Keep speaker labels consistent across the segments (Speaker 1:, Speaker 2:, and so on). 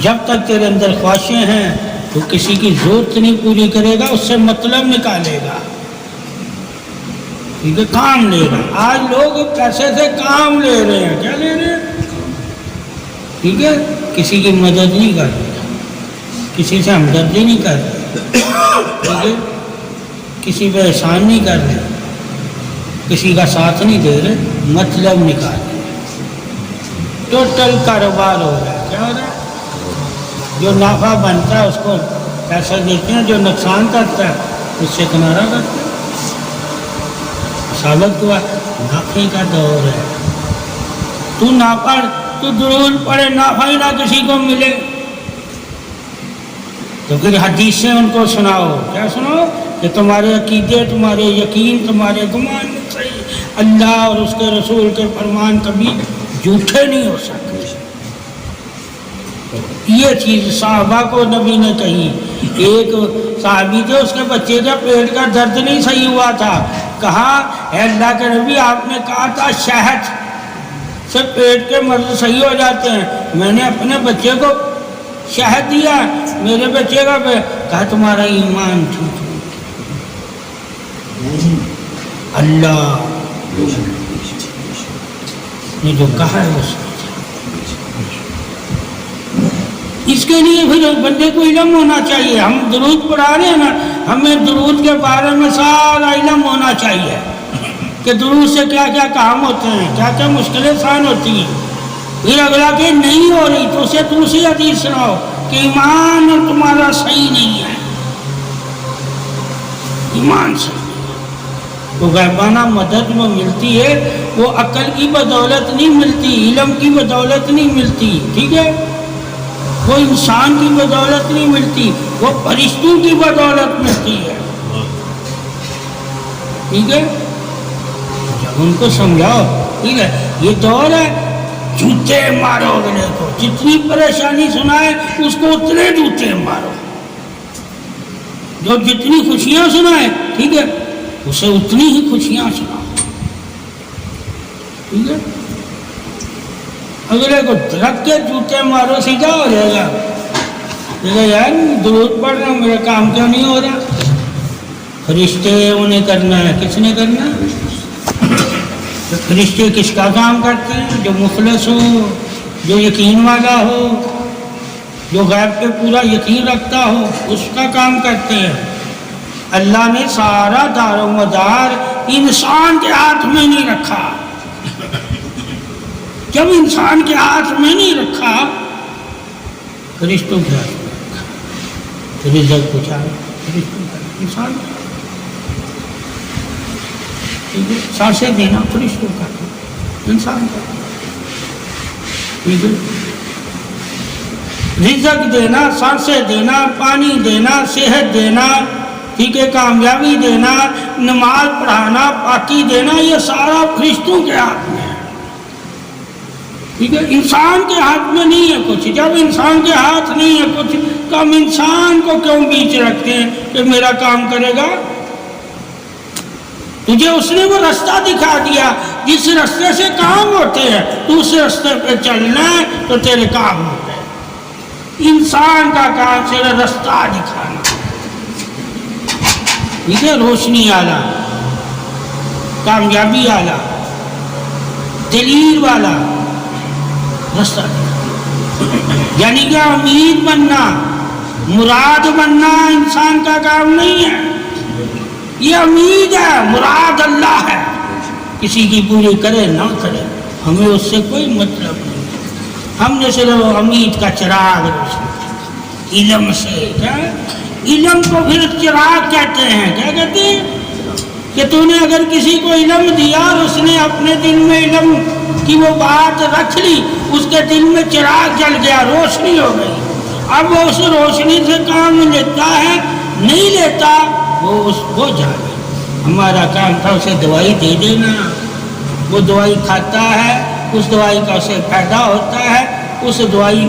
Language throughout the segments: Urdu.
Speaker 1: جب تک تیرے اندر خواہشیں ہیں تو کسی کی ضرورت نہیں پوری کرے گا، اس سے مطلب نکالے گا، ٹھیک ہے، کام لے گا۔ آج لوگ پیسے سے کام لے رہے ہیں، کیا لے رہے ہیں؟ ٹھیک ہے، کسی کی مدد نہیں کر رہے، کسی سے ہمدردی نہیں کر رہے، ٹھیک ہے، کسی پہ احسان نہیں کر رہے، کسی کا ساتھ نہیں دے رہے، مطلب نکال رہے، ٹوٹل کاروبار ہو رہا ہے۔ کیا ہو رہا ہے؟ جو نفع بنتا ہے اس کو پیسہ دیتے ہیں، جو نقصان کرتا ہے اس سے کنارہ کرتے ہیں۔ ثابت ہوا نفع کا دور ہے، تو نہ پڑھ، تو درود پڑھے، نفع ہی نہ کسی کو ملے تو پھر حدیثیں ان کو سناؤ۔ کیا سناؤ؟ کہ تمہارے عقیدے، تمہارے یقین، تمہارے گمان صحیح، اللہ اور اس کے رسول کے فرمان کبھی جھوٹے نہیں ہو سکتے۔ یہ چیز صحابہ کو نبی نے کہی۔ ایک صحابی تھے، اس کے بچے کا پیٹ کا درد نہیں صحیح ہوا تھا، کہا اے اللہ کے نبی آپ نے کہا تھا شہد سے پیٹ کے مرض صحیح ہو جاتے ہیں، میں نے اپنے بچے کو شہد دیا، میرے بچے کا کہا تمہارا ایمان ٹھیک ہے۔ اللہ نے جو کہا ہے وہ اس کے لیے پھر بندے کو علم ہونا چاہیے۔ ہم درود پڑھا رہے ہیں نا، ہمیں درود کے بارے میں سارا علم ہونا چاہیے کہ درود سے کیا کیا کام ہوتے ہیں، کیا کیا مشکلیں آسان ہوتی ہیں۔ پھر اگلا کہ نہیں ہو رہی تو اسے دوسری حدیث سناؤ کہ ایمان تمہارا صحیح نہیں ہے، ایمان صحیح تو غیبانہ مدد میں ملتی ہے، وہ عقل کی بدولت نہیں ملتی، علم کی بدولت نہیں ملتی، ٹھیک ہے، وہ انسان کی بدولت نہیں ملتی، وہ فرشتوں کی بدولت ملتی ہے، ٹھیک ہے۔ جب ان کو سمجھاؤ، ٹھیک ہے، یہ دور ہے جوتے مارو اگلے کو، جتنی پریشانی سنائے اس کو اتنے جوتے مارو، جو جتنی خوشیاں سنائے، ٹھیک ہے، اسے اتنی ہی خوشیاں سناؤ، ٹھیک ہے۔ اگلے کو رکھ کے جوتے مارو، سیدھا ہو جائے گا، دیکھا یار درود پڑھ رہا ہوں، میرا کام کیوں نہیں ہو رہا؟ فرشتے انہیں کرنا ہے، کس نے کرنا ہے؟ فرشتے کس کا کام کرتے ہیں؟ جو مخلص ہو، جو یقین والا ہو، جو غیب پہ پورا یقین رکھتا ہو، اس کا کام کرتے ہیں۔ اللہ نے سارا دار و مدار انسان کے ہاتھ میں نہیں رکھا۔ جب انسان کے ہاتھ میں نہیں رکھا، فرشتوں کے ہاتھ میں رکھا، رزق پوچھا فرشتوں کا، انسان کا، سانسیں دینا فرشتوں کا، انسان کا، ٹھیک ہے، رزق دینا، سانسیں دینا، پانی دینا، صحت دینا، ٹھیک ہے، کامیابی دینا، نماز پڑھانا، پاکی دینا، یہ سارا فرشتوں کے ہاتھ میں ہے، ٹھیک ہے، انسان کے ہاتھ میں نہیں ہے کچھ۔ جب انسان کے ہاتھ نہیں ہے کچھ تو ہم انسان کو کیوں بیچ رکھتے ہیں کہ میرا کام کرے گا؟ تجھے اس نے وہ رستہ دکھا دیا جس رستے سے کام ہوتے ہیں، تو اس رستے پہ چلنا ہے تو تیرے کام ہوتے ہیں۔ انسان کا کام صرف رستہ دکھانا، ٹھیک ہے، روشنی والا، کامیابی والا، دلیل والا رستہ دکھانا، یعنی کہ امید بننا، مراد بننا انسان کا کام نہیں ہے، یہ امید ہے، مراد اللہ ہے، کسی کی پوری کرے نہ کرے ہمیں اس سے کوئی مطلب نہیں، ہم نے صرف امید کا چراغ روشن علم سے، کیا علم کو پھر چراغ کہتے ہیں، کیا کہتے ہیں کہ تو نے اگر کسی کو علم دیا اور اس نے اپنے دل میں علم کی وہ بات رکھ لی، اس کے دل میں چراغ جل گیا، روشنی ہو گئی، اب وہ اس روشنی سے کام لیتا ہے نہیں لیتا وہ جانے۔ ہمارا کام تھا اسے دوائی دے دینا، وہ دوائی کھاتا ہے، اس دوائی کا اسے فائدہ ہوتا ہے، اس دوائی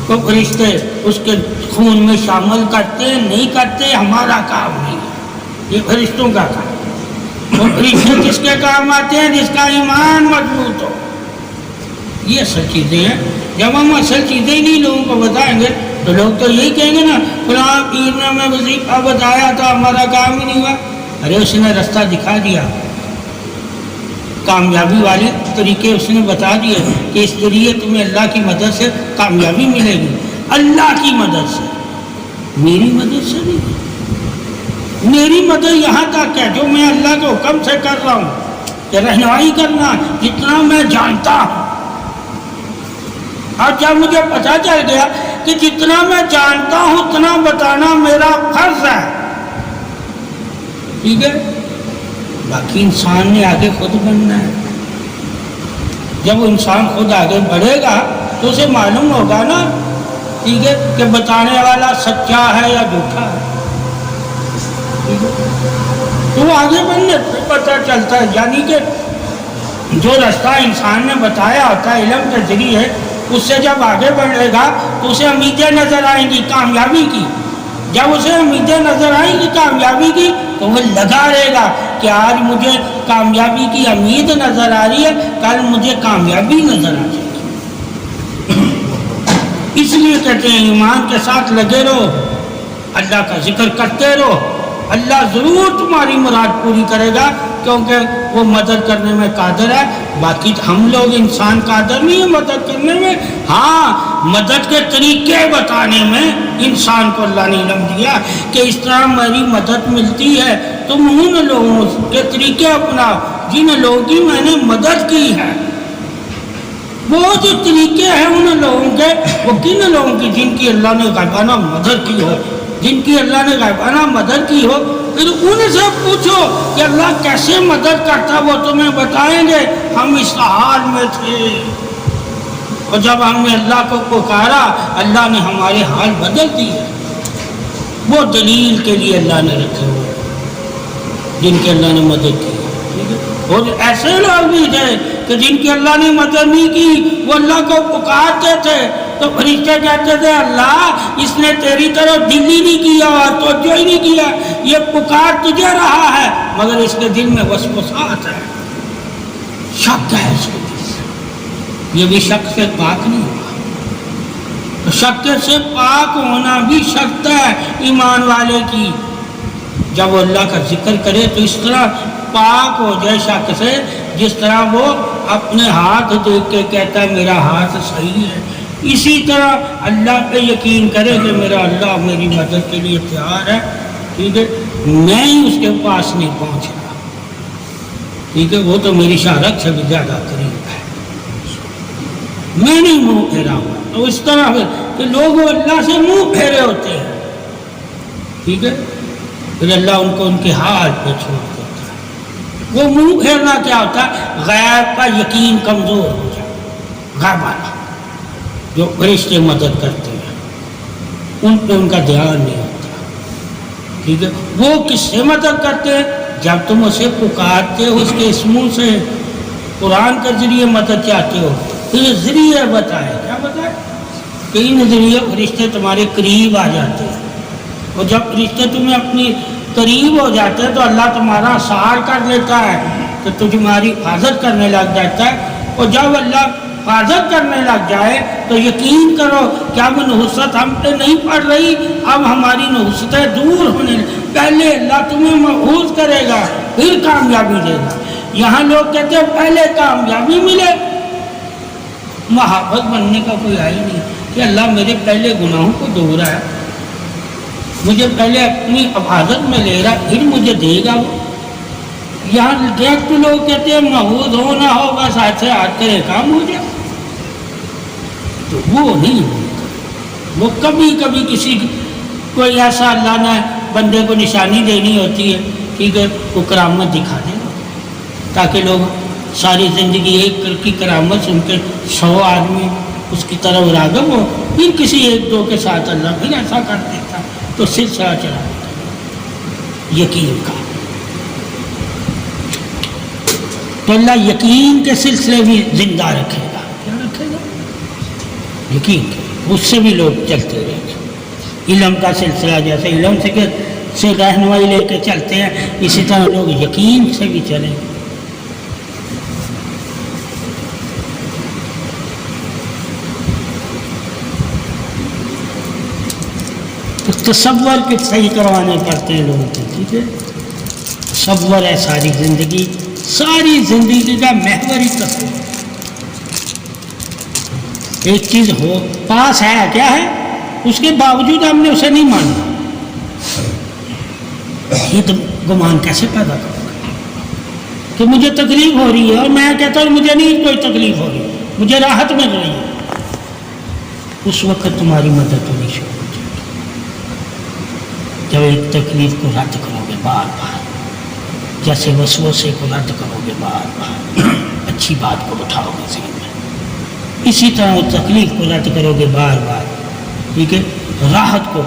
Speaker 1: کو فرشتے اس کے خون میں شامل کرتے نہیں کرتے ہمارا کام نہیں ہے، یہ فرشتوں کا کام۔ وہ فرشتے کس کے کام آتے ہیں؟ جس کا ایمان مضبوط ہو، یہ اصل چیزیں ہیں. جب ہم اصل چیزیں ہی نہیں لوگوں کو بتائیں گے تو لوگ تو یہی کہیں گے نا فلاں پیر نے ہمیں وظیفہ بتایا تھا ہمارا کام ہی نہیں ہوا. ارے اس نے رستہ دکھا دیا, کامیابی والے طریقے اس نے بتا دیے کہ اس ذریعے تمہیں اللہ کی مدد سے کامیابی ملے گی. اللہ کی مدد سے, میری مدد سے نہیں. میری مدد یہاں تک ہے جو میں اللہ کے حکم سے کر رہا ہوں کہ رہنمائی کرنا جتنا میں جانتا ہوں. اور جب مجھے پتہ چل گیا کہ جتنا میں جانتا ہوں اتنا بتانا میرا فرض ہے, ٹھیک ہے. باقی انسان نے آگے خود بننا ہے. جب وہ انسان خود آگے بڑھے گا تو اسے معلوم ہوگا نا, ٹھیک ہے, کہ بتانے والا سچا ہے یا جھوٹا ہے. ٹھیک ہے, تو وہ آگے بڑھنے سے پتہ چلتا ہے. یعنی کہ جو رستہ انسان نے بتایا ہوتا ہے علم کے ذریعے, اس سے جب آگے بڑھے گا تو اسے امیدیں نظر آئیں گی کامیابی کی. جب اسے امیدیں نظر آئیں گی کامیابی کی تو وہ لگا رہے گا کہ آج مجھے کامیابی کی امید نظر آ رہی ہے, کل مجھے کامیابی نظر آ جائے گی. اس لیے کہتے ہیں ایمان کے ساتھ لگے رہو, اللہ کا ذکر کرتے رہو, اللہ ضرور تمہاری مراد پوری کرے گا کیونکہ وہ مدد کرنے میں قادر ہے. باقی ہم لوگ انسان قادر نہیں ہے مدد کرنے میں. ہاں, مدد کے طریقے بتانے میں انسان کو اللہ نے علم دیا کہ اس طرح میری مدد ملتی ہے. تم ان لوگوں کے طریقے اپناؤ جن لوگوں کی میں نے مدد کی ہے. وہ جو طریقے ہیں ان لوگوں کے, وہ کن لوگوں کی جن کی اللہ نے غائبانہ مدد کی ہو, جن کی اللہ نے غائبانہ مدد کی ہو. پھر ان سے پوچھو کہ اللہ کیسے مدد کرتا, وہ تمہیں بتائیں گے ہم اس حال میں تھے اور جب ہم نے اللہ کو پکارا اللہ نے ہمارے حال بدل دیے. وہ دلیل کے لیے اللہ نے رکھے ہوئے جن کی اللہ نے مدد کی. اور ایسے لوگ بھی تھے کہ جن کی اللہ نے مدد نہیں کی, وہ اللہ کو پکارتے تھے تو فرشتے کہتے تھے اللہ اس نے تیری طرف دل ہی نہیں کیا اور توجہ ہی نہیں کیا, یہ پکار تجھے رہا ہے مگر اس کے دل میں وسوسات ہے, شک ہے اس کے دل سے. یہ بھی شک سے پاک نہیں ہوا. شک سے پاک ہونا بھی شرط ہے ایمان والے کی. جب وہ اللہ کا ذکر کرے تو اس طرح پاک ہو جائے شک سے جس طرح وہ اپنے ہاتھ دیکھ کے کہتا ہے میرا ہاتھ صحیح ہے. اسی طرح اللہ پہ یقین کرے کہ میرا اللہ میری مدد کے لیے تیار ہے. ٹھیک ہے, میں ہی اس کے پاس نہیں پہنچ رہا. ٹھیک ہے, وہ تو میری شہرت سے بھی زیادہ قریب ہے, میں نہیں منہ پھیرا ہوں. تو اس طرح کہ لوگ اللہ سے منہ پھیرے ہوتے ہیں. ٹھیک ہے, پھر اللہ ان کو ان کے حال پہ چھوڑ دیتا ہے. وہ منہ پھیرنا کیا ہوتا ہے, غیب کا یقین کمزور ہو جائے. غیب والا جو فرشتے مدد کرتے ہیں ان پہ ان کا دھیان نہیں ہوتا. ٹھیک ہے, وہ کس سے مدد کرتے ہیں جب تم اسے پکارتے ہو اس کے اسموں سے, قرآن کے ذریعے مدد چاہتے ہو تو یہ ذریعے بتائے. کیا بتائے کہ ان ذریعے فرشتے تمہارے قریب آ جاتے ہیں. اور جب فرشتے تمہیں اپنی قریب ہو جاتے ہیں تو اللہ تمہارا سہار کر لیتا ہے کہ تمہاری حفاظت کرنے لگ جاتا ہے. اور جب اللہ حفاظت کرنے لگ جائے تو یقین کرو کہ اب نحوست ہم پہ نہیں پڑ رہی, اب ہماری نحوستیں دور ہونے. پہلے اللہ تمہیں محفوظ کرے گا پھر کامیابی دے گا. یہاں لوگ کہتے ہیں پہلے کامیابی ملے. محبت بننے کا کوئی ہے ہی نہیں کہ اللہ میرے پہلے گناہوں کو دھو رہا ہے, مجھے پہلے اپنی حفاظت میں لے رہا پھر مجھے دے گا. وہ یہاں ڈائریکٹ لوگ کہتے ہیں محفوظ ہو نہ ہو بس ہاتھ سے ہاتھ کرے کام ہو جائے. تو وہ نہیں ہوتا. وہ کبھی کبھی کسی کوئی ایسا اللہ نے بندے کو نشانی دینی ہوتی ہے. ٹھیک ہے, وہ کرامت دکھا دے گا تاکہ لوگ ساری زندگی ایک کی کرامت سن کے 100 آدمی اس کی طرف راغب ہو. پھر کسی ایک دو کے ساتھ اللہ پھر ایسا کر دیتا تو سلسلہ چلا دیتا یقین کا. تو اللہ یقین کے سلسلے بھی زندہ رکھے گا. کیا رکھے گا؟ یقین کے, اس سے بھی لوگ چلتے رہے گا. علم کا سلسلہ جیسے علم سے رہنمائی لے کے چلتے ہیں اسی طرح لوگ یقین سے بھی چلیں گے. تو تصور کے صحیح کروانے پڑتے ہیں لوگوں کو. ٹھیک ہے, تصور ہے ساری زندگی کا محور ہی تصور. ایک چیز ہو پاس ہے, کیا ہے, اس کے باوجود ہم نے اسے نہیں مانا, یہ تو گمان کیسے پیدا کرو کہ مجھے تکلیف ہو رہی ہے اور میں کہتا ہوں مجھے نہیں کوئی تکلیف ہو رہی, مجھے راحت مل رہی ہے. اس وقت تمہاری مدد ہونی شروع ہو جائے گی جب ایک تکلیف کو رد کرو گے بار بار, جیسے وسوسے کو رد کرو گے بار بار, اچھی بات کو اٹھاؤ گے ذہن میں, اسی طرح وہ تکلیف کو رد کرو گے بار بار. ٹھیک ہے, راحت کو,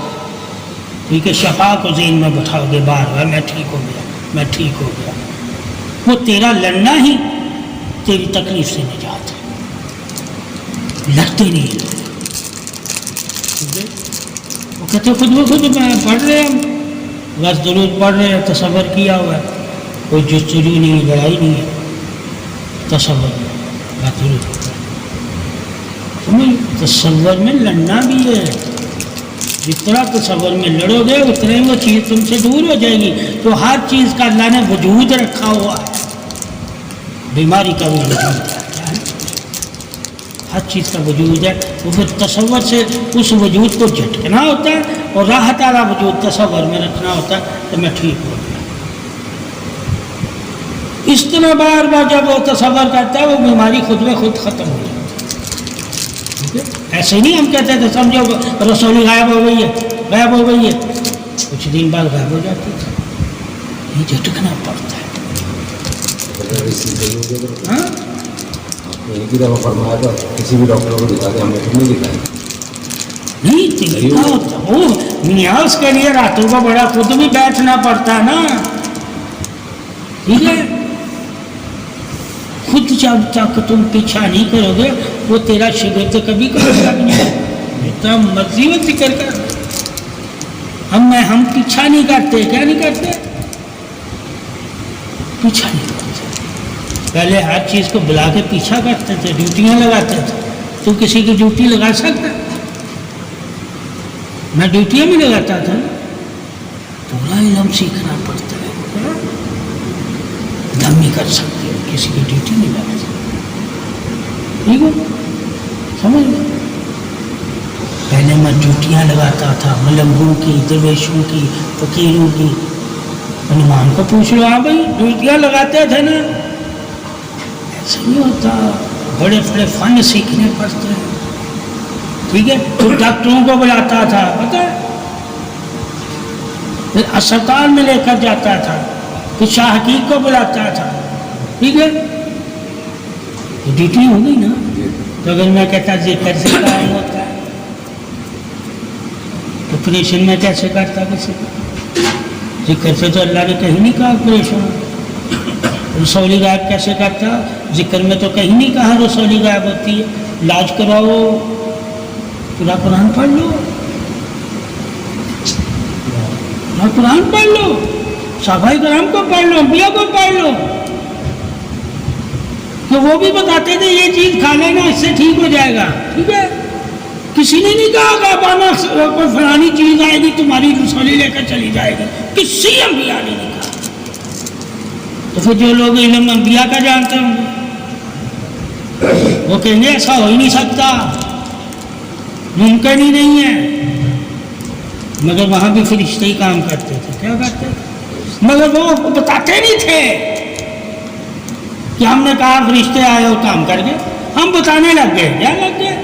Speaker 1: ٹھیک ہے, شفا کو ذہن میں بٹھاؤ گے بار بار, میں ٹھیک ہو گیا, میں ٹھیک ہو گیا. وہ تیرا لڑنا ہی تیری تکلیف سے نجات ہے. لڑتے نہیں لوگ, وہ کہتے خود بخود میں پڑھ رہے ہم بس درود پڑھ رہے ہیں, تصور کیا ہوا ہے, کوئی جستجو نہیں, لڑائی نہیں ہے, تصور بس درود. تصور میں لڑنا بھی ہے, جس طرح تصور میں لڑو گے اتنا ہی وہ چیز تم سے دور ہو جائے گی. تو ہر چیز کا اللہ نے وجود رکھا ہوا ہے, بیماری کا بھی وجود ہے, ہر چیز کا وجود ہے. وہ پھر تصور سے اس وجود کو جھٹکنا ہوتا ہے اور راحت والا وجود تصور میں رکھنا ہوتا ہے کہ میں ٹھیک ہو گیا. اس طرح بار بار جب وہ تصور کرتا ہے وہ بیماری خود میں خود ختم ہو جاتی ہے. ایسے نہیں ہم کہتے تھے سمجھو رسولی غائب ہو گئی ہے, غائب ہو گئی ہے, کچھ دن بعد غائب ہو جاتی تھی. یہ جھٹکنا پڑتا ہے. ہاں
Speaker 2: ایک ہی دفعہ فرمایا تھا کسی بھی ڈاکٹر کو دکھا کے ہم نے پھر نہیں دکھایا.
Speaker 1: نہیں طریقہ ہوتا وہ نیاز کے لیے راتوں کو بڑا خود بھی بیٹھنا پڑتا ہے نا. ٹھیک ہے, خود جب تک تم پیچھا نہیں کرو گے وہ تیرا شگرد کبھی کرے گا نہیں. جتنا مرضی وہ ذکر کر, ہم پیچھا نہیں کرتے. کیا نہیں کرتے؟ پیچھا نہیں کرتے. پہلے ہر چیز کو بلا کے پیچھا کرتے تھے, ڈیوٹیاں لگاتے تھے. تو کسی کی ڈیوٹی لگا سکتا؟ میں ڈیوٹیاں بھی لگاتا تھا. پورا علم سیکھنا پڑتا ہے, دم نہیں کر سکتے, کسی کی ڈیوٹی نہیں لگا سکتے. ٹھیک ہے, سمجھ لو. پہلے میں ڈیوٹیاں لگاتا تھا, ملنگوں کی, درویشوں کی, فقیروں کی. ہنومان کو پوچھ لو, ہاں بھائی ڈیوٹیاں لگاتے تھے نا. ایسا نہیں ہوتا, بڑے بڑے فن سیکھنے پڑتے ہیں. ٹھیک ہے, تو ڈاکٹروں کو بلاتا تھا, پتہ ہے, پھر اسپتال میں لے کر جاتا تھا, پھر شاہ حقیق کو بلاتا تھا. ٹھیک ہے, تو ڈیوٹی ہو گئی نا. تو اگر میں کہتا ذکر سے کام ہوتا ہے, آپریشن میں کیسے کرتا کسی کو؟ ذکر سے تو اللہ نے کہیں نہیں کہا آپریشن. رسولی غائب کیسے کرتا؟ ذکر میں تو کہیں نہیں کہا رسولی غائب ہوتی ہے. علاج کراؤ, پورا قرآن پڑھ لو, پورا قرآن پڑھ لو, صحابہ کرام کو پڑھ لو, انبیاء کو پڑھ لو. تو وہ بھی بتاتے تھے یہ چیز کھا لینا اس سے ٹھیک ہو جائے گا. ٹھیک ہے, کسی نے نہیں کہا کہ ابانا کوئی فلانی چیز آئے گی تمہاری رسولی لے کر چلی جائے گی. کسی انبیاء نے نہیں کہا. تو پھر جو لوگ علم انبیاء کا جانتے ہوں وہ کہیں گے ایسا ہو ہی نہیں سکتا, ممکن ہی نہیں ہے. مگر وہاں بھی فرشتے ہی کام کرتے تھے. کیا کرتے تھے؟ مگر وہ بتاتے نہیں تھے کہ ہم نے کہا فرشتے آئے اور کام کر گئے. ہم بتانے لگ گئے. کیا لگ گئے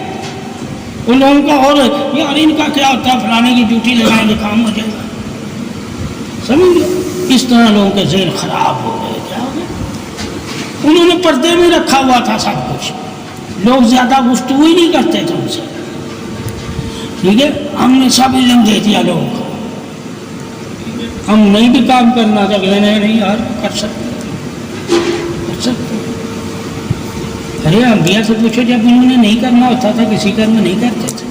Speaker 1: ان لوگوں کا, اور یار ان کا کیا ہوتا ہے, فلانے کی ڈیوٹی لگائیں گے کام ہو جائے گا. سمجھ لو, اس طرح لوگوں کے ذہن خراب ہو گئے. کیا ہو گیا؟ انہوں نے پردے میں رکھا ہوا تھا سب کچھ. لوگ زیادہ گفتگو ہی نہیں کرتے تھے ان سے. ٹھیک ہے, ہم نے سب علم دے دیا لوگوں کو. ہم نہیں بھی کام کرنا تھا, اگلے نے نہیں یار کر سکتے. ارے انبیاء سے پوچھو, جب انہوں نے نہیں کرنا ہوتا تھا کسی کام میں نہیں کرتے تھے,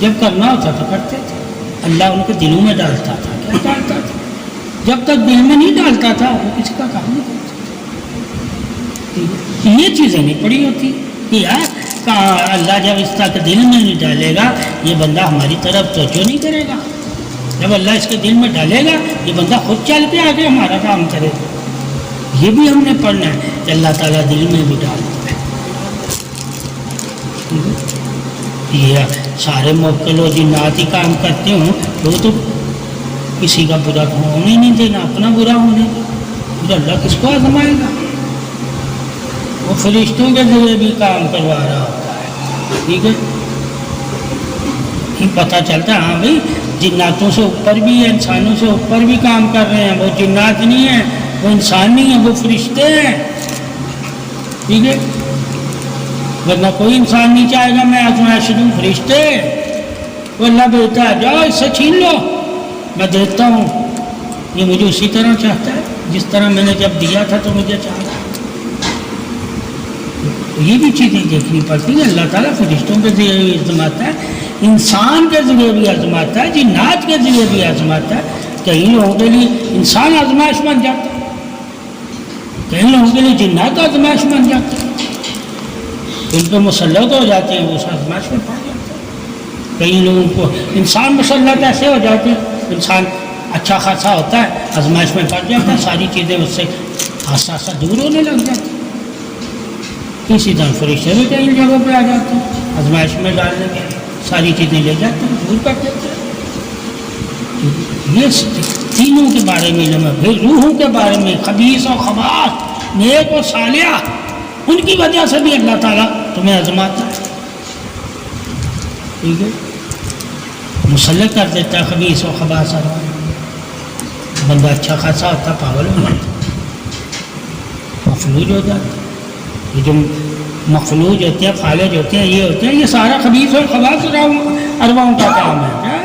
Speaker 1: جب کرنا ہوتا تھا کرتے تھے. اللہ ان کے دلوں میں ڈالتا تھا. کیا ڈالتا تھا؟ جب تک دل میں نہیں ڈالتا تھا وہ کسی کا کام نہیں کرتا تھا. یہ چیزیں نہیں پڑی ہوتی کہ یار اللہ جب اس کا دل میں نہیں ڈالے گا یہ بندہ ہماری طرف توجہ نہیں کرے گا. جب اللہ اس کے دل میں ڈالے گا یہ بندہ خود چل کے آگے ہمارا کام کرے گا. یہ بھی ہم نے پڑھنا ہے کہ اللہ تعالیٰ دل میں بھی ڈالتا ہے. یہ سارے موکل و جنات ہی کام کرتے ہوں وہ تو کسی کا برا ہونے نہیں دینا، اپنا برا ہونے دے. پھر اللہ کس کو آزمائے گا؟ وہ فرشتوں کے ذریعے بھی کام کروا رہا ہوتا ہے. ٹھیک ہے، یہ پتہ چلتا ہے ہاں بھائی جناتوں سے اوپر بھی ہے، انسانوں سے اوپر بھی کام کر رہے ہیں. وہ جنات نہیں ہیں، وہ انسان نہیں ہیں، وہ فرشتے ہیں. ٹھیک ہے، ورنہ کوئی انسان نہیں چاہے گا میں آزمائش دوں. فرشتے وہ اللہ بولتا ہے جاؤ اس سے چھین لو، میں دیتا ہوں. یہ مجھے اسی طرح چاہتا ہے جس طرح میں نے جب دیا تھا تو مجھے چاہتا ہے. یہ بھی چیزیں دیکھنی پڑتی ہیں. اللہ تعالیٰ فرشتوں کے ذریعے بھی آزماتا ہے، انسان کے ذریعے بھی آزماتا ہے، جنات کے ذریعے بھی آزماتا ہے. کئی لوگوں کے لیے انسان آزمائش بن جاتا ہے، کئی لوگوں کے لیے جنات آزمائش بن جاتے ہیں. ان پہ مسلط ہو جاتے ہیں، وہ اس آزمائش میں پڑ جاتے ہیں. کئی لوگوں کو انسان مسلط ایسے ہو جاتے ہیں، انسان اچھا خاصا ہوتا ہے آزمائش میں پڑ جاتا ہے، ساری چیزیں اس سے آہستہ آہستہ دور ہونے لگ جاتی ہیں. اسی طرح فرشتے بھی کئی جگہوں پہ آ جاتے ہیں، آزمائش میں ڈالنے کے ساری چیزیں لے جاتے ہیں، دور کر دیتے ہیں. یہ تینوں کے بارے میں علم ہے. پھر روحوں کے بارے میں خبیث و خباث، نیک و صالحہ، ان کی وجہ سے بھی اللہ تعالیٰ تمہیں آزماتا ہے. ٹھیک ہے، مسلط کر دیتا ہے خبیث و خباث. بندہ اچھا خاصا ہوتا ہے پاگل ہو جاتا ہے، مفلوج ہو جاتا ہے. یہ جو مفلوج ہوتے ہیں، فالج ہوتے ہیں، یہ ہوتے ہیں، یہ سارا خبیث اور خباث ارواحوں کا کام ہے. کیا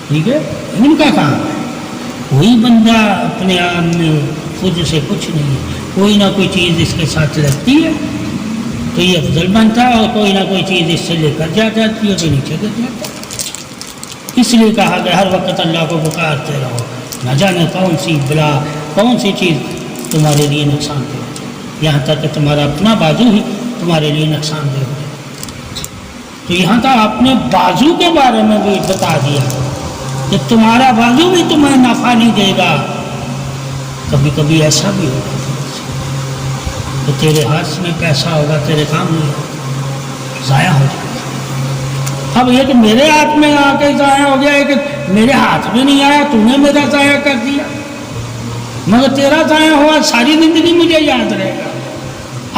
Speaker 1: ٹھیک ہے، ان کا کام ہے. کوئی بندہ اپنے آپ میں خود سے کچھ نہیں ہے. کوئی نہ کوئی چیز اس کے ساتھ لگتی ہے تو یہ افضل بنتا ہے، اور کوئی نہ کوئی چیز اس سے لے کر جا جاتی ہے تو نیچے گر جاتا ہے. اس لیے کہا کہ ہر وقت اللہ کو پکارتے رہو، نہ جانے کون سی بلا، کون سی چیز تمہارے لیے نقصان دہ ہو، یہاں تک کہ تمہارا اپنا بازو ہی تمہارے لیے نقصان دہ ہو جائے. تو یہاں تک اپنے بازو کے بارے میں بھی بتا دیا کہ تمہارا بازو بھی تمہیں نفع نہیں دے گا. کبھی کبھی ایسا بھی ہوگا تو تیرے ہاتھ میں پیسہ ہوگا، تیرے کام نہیں ہوگا، ضائع ہو جائے گا. اب یہ کہ میرے ہاتھ میں آ کے ضائع ہو گیا ہے کہ میرے ہاتھ میں نہیں آیا، تو نے میرا ضائع کر دیا. مگر تیرا ضائع ہوا ساری زندگی مجھے یاد رہے گا.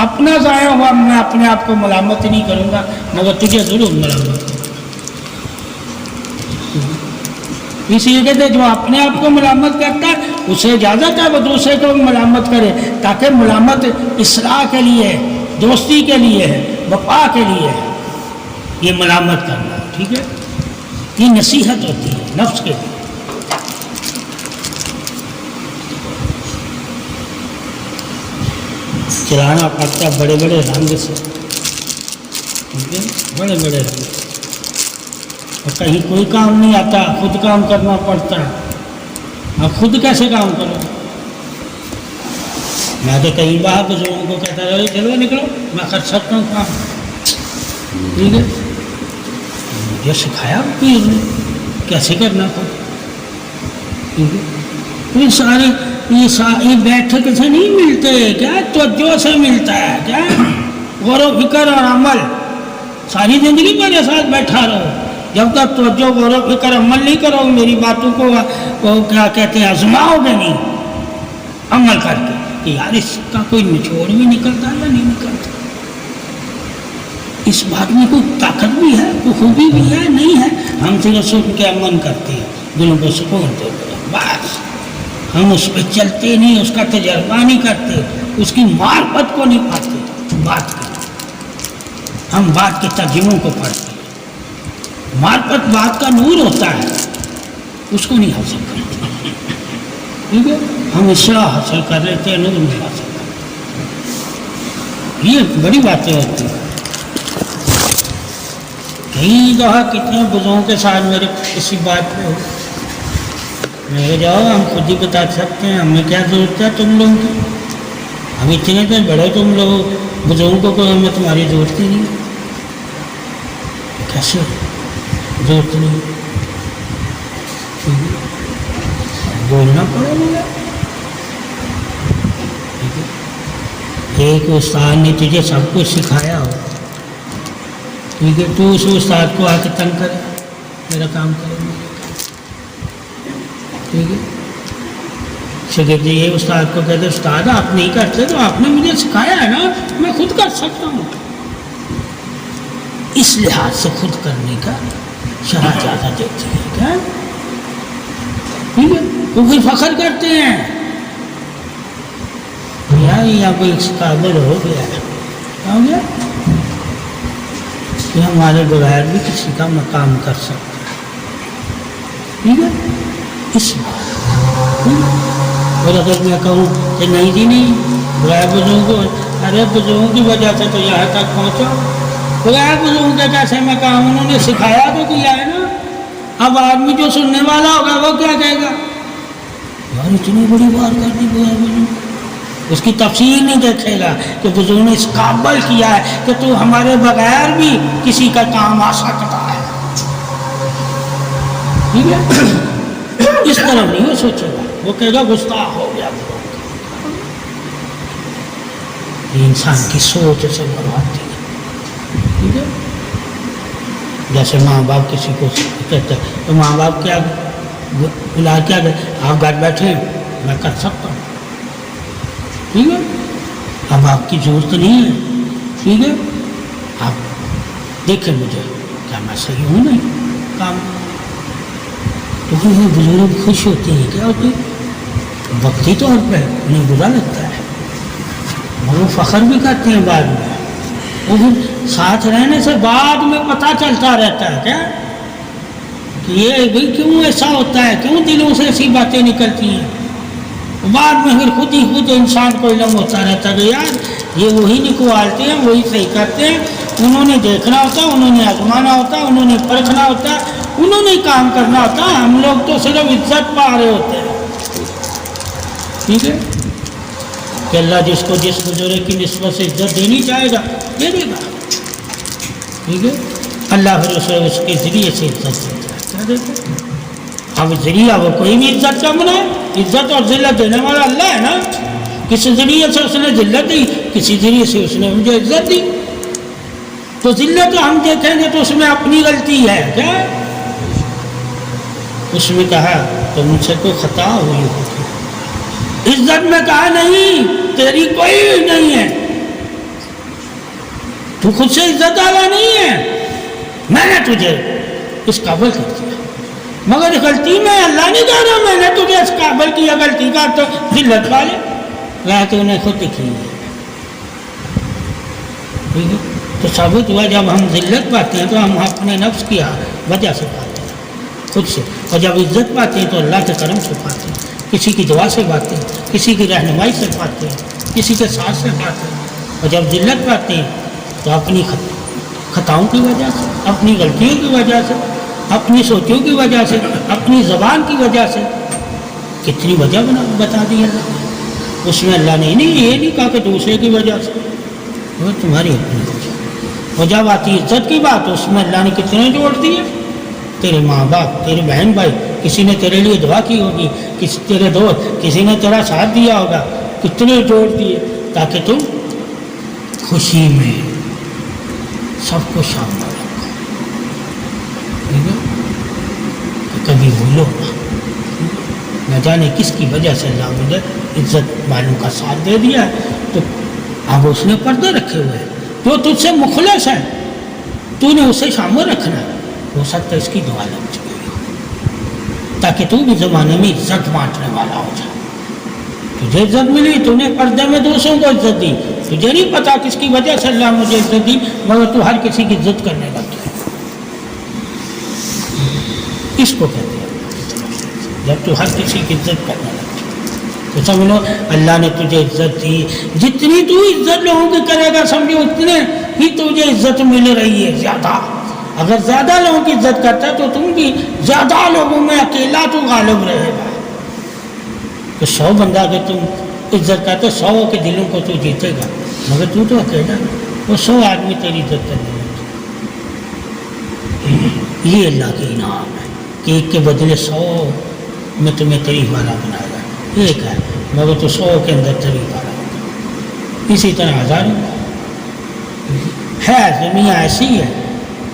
Speaker 1: اپنا ضائع ہوا میں اپنے آپ کو ملامت نہیں کروں گا، مگر تجھے ضرور ملامت کروں. اس لیے کہتے جو اپنے آپ کو ملامت کرتا ہے اسے اجازت ہے وہ دوسرے کو ملامت کرے، تاکہ ملامت اصلاح کے لیے ہے، دوستی کے لیے ہے، وفا کے لیے ہے. یہ ملامت کرنا، ٹھیک ہے، یہ نصیحت ہوتی ہے نفس کے لیے. چلانا پڑتا ہے بڑے بڑے رنگ سے، بڑے بڑے رنگ سے. اور کہیں کوئی کام نہیں آتا، خود کام کرنا پڑتا ہے. اب خود کیسے کام کرو؟ میں تو کئی بار بزرگوں کو کہتا ہے چلو نکلو میں کر سکتا ہوں کام. ٹھیک ہے، مجھے سکھایا پیر نے کیسے کرنا تھا. ٹھیک ہے، یہ بیٹھک سے نہیں ملتے، کیا توجہ سے ملتا ہے. کیا غور و فکر اور عمل. ساری زندگی میرے ساتھ بیٹھا رہو، جب تک توجہ غور و فکر عمل نہیں کرو میری باتوں کو وہ کیا کہتے ہیں آزماؤ گے نہیں عمل کر کے کہ یار اس کا کوئی نچوڑ بھی نکلتا یا نہیں نکلتا، اس بات میں کوئی طاقت بھی ہے، کوئی خوبی بھی ہے نہیں ہے. ہم صرف سن کے امن کرتے ہیں، دلوں کو سکون دیتے ہیں، بس. ہم اس پہ چلتے نہیں، اس کا تجربہ نہیں کرتے، اس کی معرفت کو نہیں پاتے. بات کرتے ہم بات کے ترجموں کو پڑھتے ہیں. معرفت بات کا نور ہوتا ہے، اس کو نہیں حاصل کرتے. ٹھیک ہے، ہم اصلاح حاصل کر لیتے ہیں، نور نہیں حاصل کرتے. یہ بڑی باتیں ہوتی ہیں. کئی دفعہ کتنے بزرگوں کے ساتھ میرے کسی بات پہ ہو، میں کہا جاؤ ہم خود ہی بتا سکتے ہیں، ہمیں کیا ضرورت ہے تم لوگوں کی، ہم اتنے تو بڑے تم لوگ بزرگوں کو میں تمہاری ضرورت ہی نہیں، کیسے ضرورت نہیں؟ بولنا پڑے گا. ایک استاد نے تجھے سب کچھ سکھایا ہو، ٹھیک ہے، تو اس استاد کو آ کے تنگ کرے، میرا کام کرے، ٹھیک ہے. شاگرد یہ استاد کو کہتے استاد آپ نہیں کرتے تو آپ نے مجھے سکھایا ہے نا، میں خود کر سکتا ہوں. اس لحاظ سے خود کرنے کا شرع زیادہ دیتی ہے کیا، ٹھیک ہے. وہ پھر فخر کرتے ہیں یہاں کوئی قابل ہو گیا ہے، کیا ہو گیا کہ ہمارے بغیر بھی کسی کا مقام کر سکتے ہیں، ٹھیک ہے. اس اور اگر میں کہوں کہ نہیں جی نہیں، بغیر بزرگوں، ارے بزرگوں کی وجہ سے تو یہاں تک پہنچا، بغیر بزرگوں کے کیسے میں کہوں، انہوں نے سکھایا تو کیا ہے نا. اب آدمی جو سننے والا ہوگا وہ کیا کہے گا، یار اتنی بڑی بات کر دی بغیر بزرگوں. اس کی تفصیل نہیں دیکھے گا کہ بزرگوں نے اس قابل کیا ہے کہ تو ہمارے بغیر بھی کسی کا کام آ سکتا ہے، ٹھیک ہے. اس طرح نہیں وہ سوچے گا، وہ کہے گا گستاخ ہو گیا. یہ انسان کی سوچ سے بربادی ہے، ٹھیک ہے. جیسے ماں باپ کسی کو کہتے ہیں تو ماں باپ کیا بلا کیا کہ آپ گھر بیٹھے میں کر سکتا ہوں، ٹھیک ہے. اب آپ کی ضرورت نہیں ہے، ٹھیک ہے. آپ دیکھیں مجھے کیا میں صحیح ہوں نہیں کام. تو وہ بزرگ خوش ہوتے ہیں، کیا ہوتے ہیں وقتی طور پہ انہیں برا لگتا ہے، وہ فخر بھی کرتے ہیں بعد میں. وہ پھر ساتھ رہنے سے بعد میں پتہ چلتا رہتا ہے کیا کہ یہ بھائی کیوں ایسا ہوتا ہے، کیوں دلوں سے ایسی باتیں نکلتی ہیں. بعد میں پھر خود ہی خود انسان کو علم ہوتا رہتا ہے کہ یار یہ وہی نکوالتے ہیں، وہی صحیح کرتے ہیں، انہوں نے دیکھنا ہوتا ہے، انہوں نے آزمانا ہوتا ہے، انہوں نے پرکھنا ہوتا ہے، انہوں نے کام کرنا ہوتا ہے. ہم لوگ تو صرف عزت پا رہے ہوتے ہیں، ٹھیک ہے. کہ اللہ جس کو جس بزرگ کی نسبت سے عزت دینی چاہے گا دے دے گا، ٹھیک ہے. اللہ پھر اسے اس کے ذریعے سے عزت دیتا ہے. اب ذریعہ وہ کوئی بھی عزت کا بنا، عزت اور ذلت دینے والا اللہ ہے نا. کسی ذریعے سے اس نے ذلت دی، کسی ذریعے سے اس نے مجھے عزت دی. تو ذلت ہم دیکھیں گے تو اس میں اپنی غلطی ہے کیا. اس میں کہا تو مجھ سے کوئی خطا ہوئی ہوگی، عزت میں کہا نہیں تیری کوئی نہیں ہے، تو خود سے عزت والا نہیں ہے، میں نے تجھے اس قابل کر دیا. مگر غلطی میں اللہ نہیں کہہ رہا میں نے تجھے اس قابل کیا، غلطی کا تو ذلت والے رہا تو انہیں خود دکھی ہے، ٹھیک ہے. تو ثابت ہوا جب ہم ذلت پاتے ہیں تو ہم اپنے نفس کی وجہ سے پاتے ہیں خود سے، اور جب عزت پاتے ہیں تو اللہ کے کرم سے پاتے ہیں، کسی کی دعا سے پاتے ہیں، کسی کی رہنمائی سے پاتے ہیں، کسی کے ساتھ سے پاتے ہیں. اور جب ذلت پاتے ہیں تو اپنی خطاؤں کی وجہ سے، اپنی غلطیوں کی وجہ سے، اپنی سوچوں کی وجہ سے، اپنی زبان کی وجہ سے. کتنی وجہ بتا دی اللہ نے. اس میں اللہ نے یہ نہیں کہا کہ دوسرے کی وجہ سے، وہ تمہاری اپنی وجہ. اور جب آتی عزت کی بات تو اس میں اللہ نے کتنے جوڑ دیے، تیرے ماں باپ، تیرے بہن بھائی، کسی نے تیرے لیے دعا کی ہوگی، کسی تیرے دوست، کسی نے تیرا ساتھ دیا ہوگا، کتنے جوڑ دیے تاکہ تم خوشی میں سب کو شامل رکھو، ٹھیک ہے. کبھی بھولو نہ جانے کس کی وجہ سے اللہ مجھے عزت والوں کا ساتھ دے دیا ہے. تو اب اس نے پردے رکھے ہوئے ہیں، جو تجھ سے مخلص ہے تو نے اسے شامل رکھنا. ہو سکتا ہے اس کی دعا لگ چکی ہو تاکہ تو بھی زمانے میں عزت بانٹنے والا ہو جائے. تجھے عزت ملی، تو نے پردے میں دوسروں کو عزت دی. تجھے نہیں پتا کس کی وجہ سے اللہ مجھے عزت دی، مگر تو ہر کسی کی عزت کرنے لگ گیا. اس کو کہتے ہیں جب تو ہر کسی کی عزت کرنے لگ گیا تو سمجھو اللہ نے تجھے عزت دی. جتنی تو عزت لوگوں کی کرے گا سمجھو اتنے ہی تجھے عزت مل رہی ہے زیادہ. اگر زیادہ لوگوں کی عزت کرتا ہے تو تم بھی زیادہ لوگوں میں اکیلا تو غالب رہے گا. تو 100 بندہ اگر تم عزت کرتے 100 کے دلوں کو تو جیتے گا. مگر تو اکیلا وہ 100 آدمی تیری عزت کرنے لگے. یہ اللہ کے انعام ہے کہ ایک کے بدلے 100 میں تمہیں تعریف والا بنائے گا. ایک ہے مگر تو 100 کے اندر تعریف والا ہوگا. اسی طرح ہزاروں ہے. دنیا ایسی ہے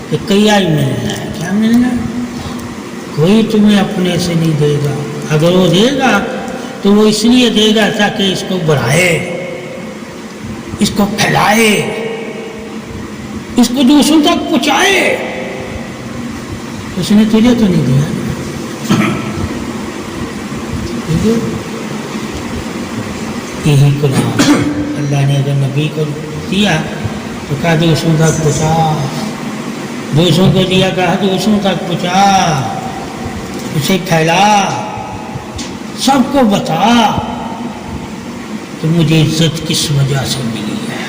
Speaker 1: کہ کئی ہی ملنا ہے. کیا ملنا ہے؟ کوئی تمہیں اپنے سے نہیں دے گا. اگر وہ دے گا تو وہ اس لیے دے گا تاکہ اس کو بڑھائے, اس کو پھیلائے, اس کو دوسروں تک پہنچائے. اس نے تجھے تو نہیں دیا. یہی قرآن اللہ نے اگر نبی کو دیا تو کہا دوسروں تک پہنچا, دوسروں کو دیا کہا دوسروں تک پہنچا, اسے پھیلا, سب کو بتا کہ مجھے عزت کس وجہ سے ملی ہے.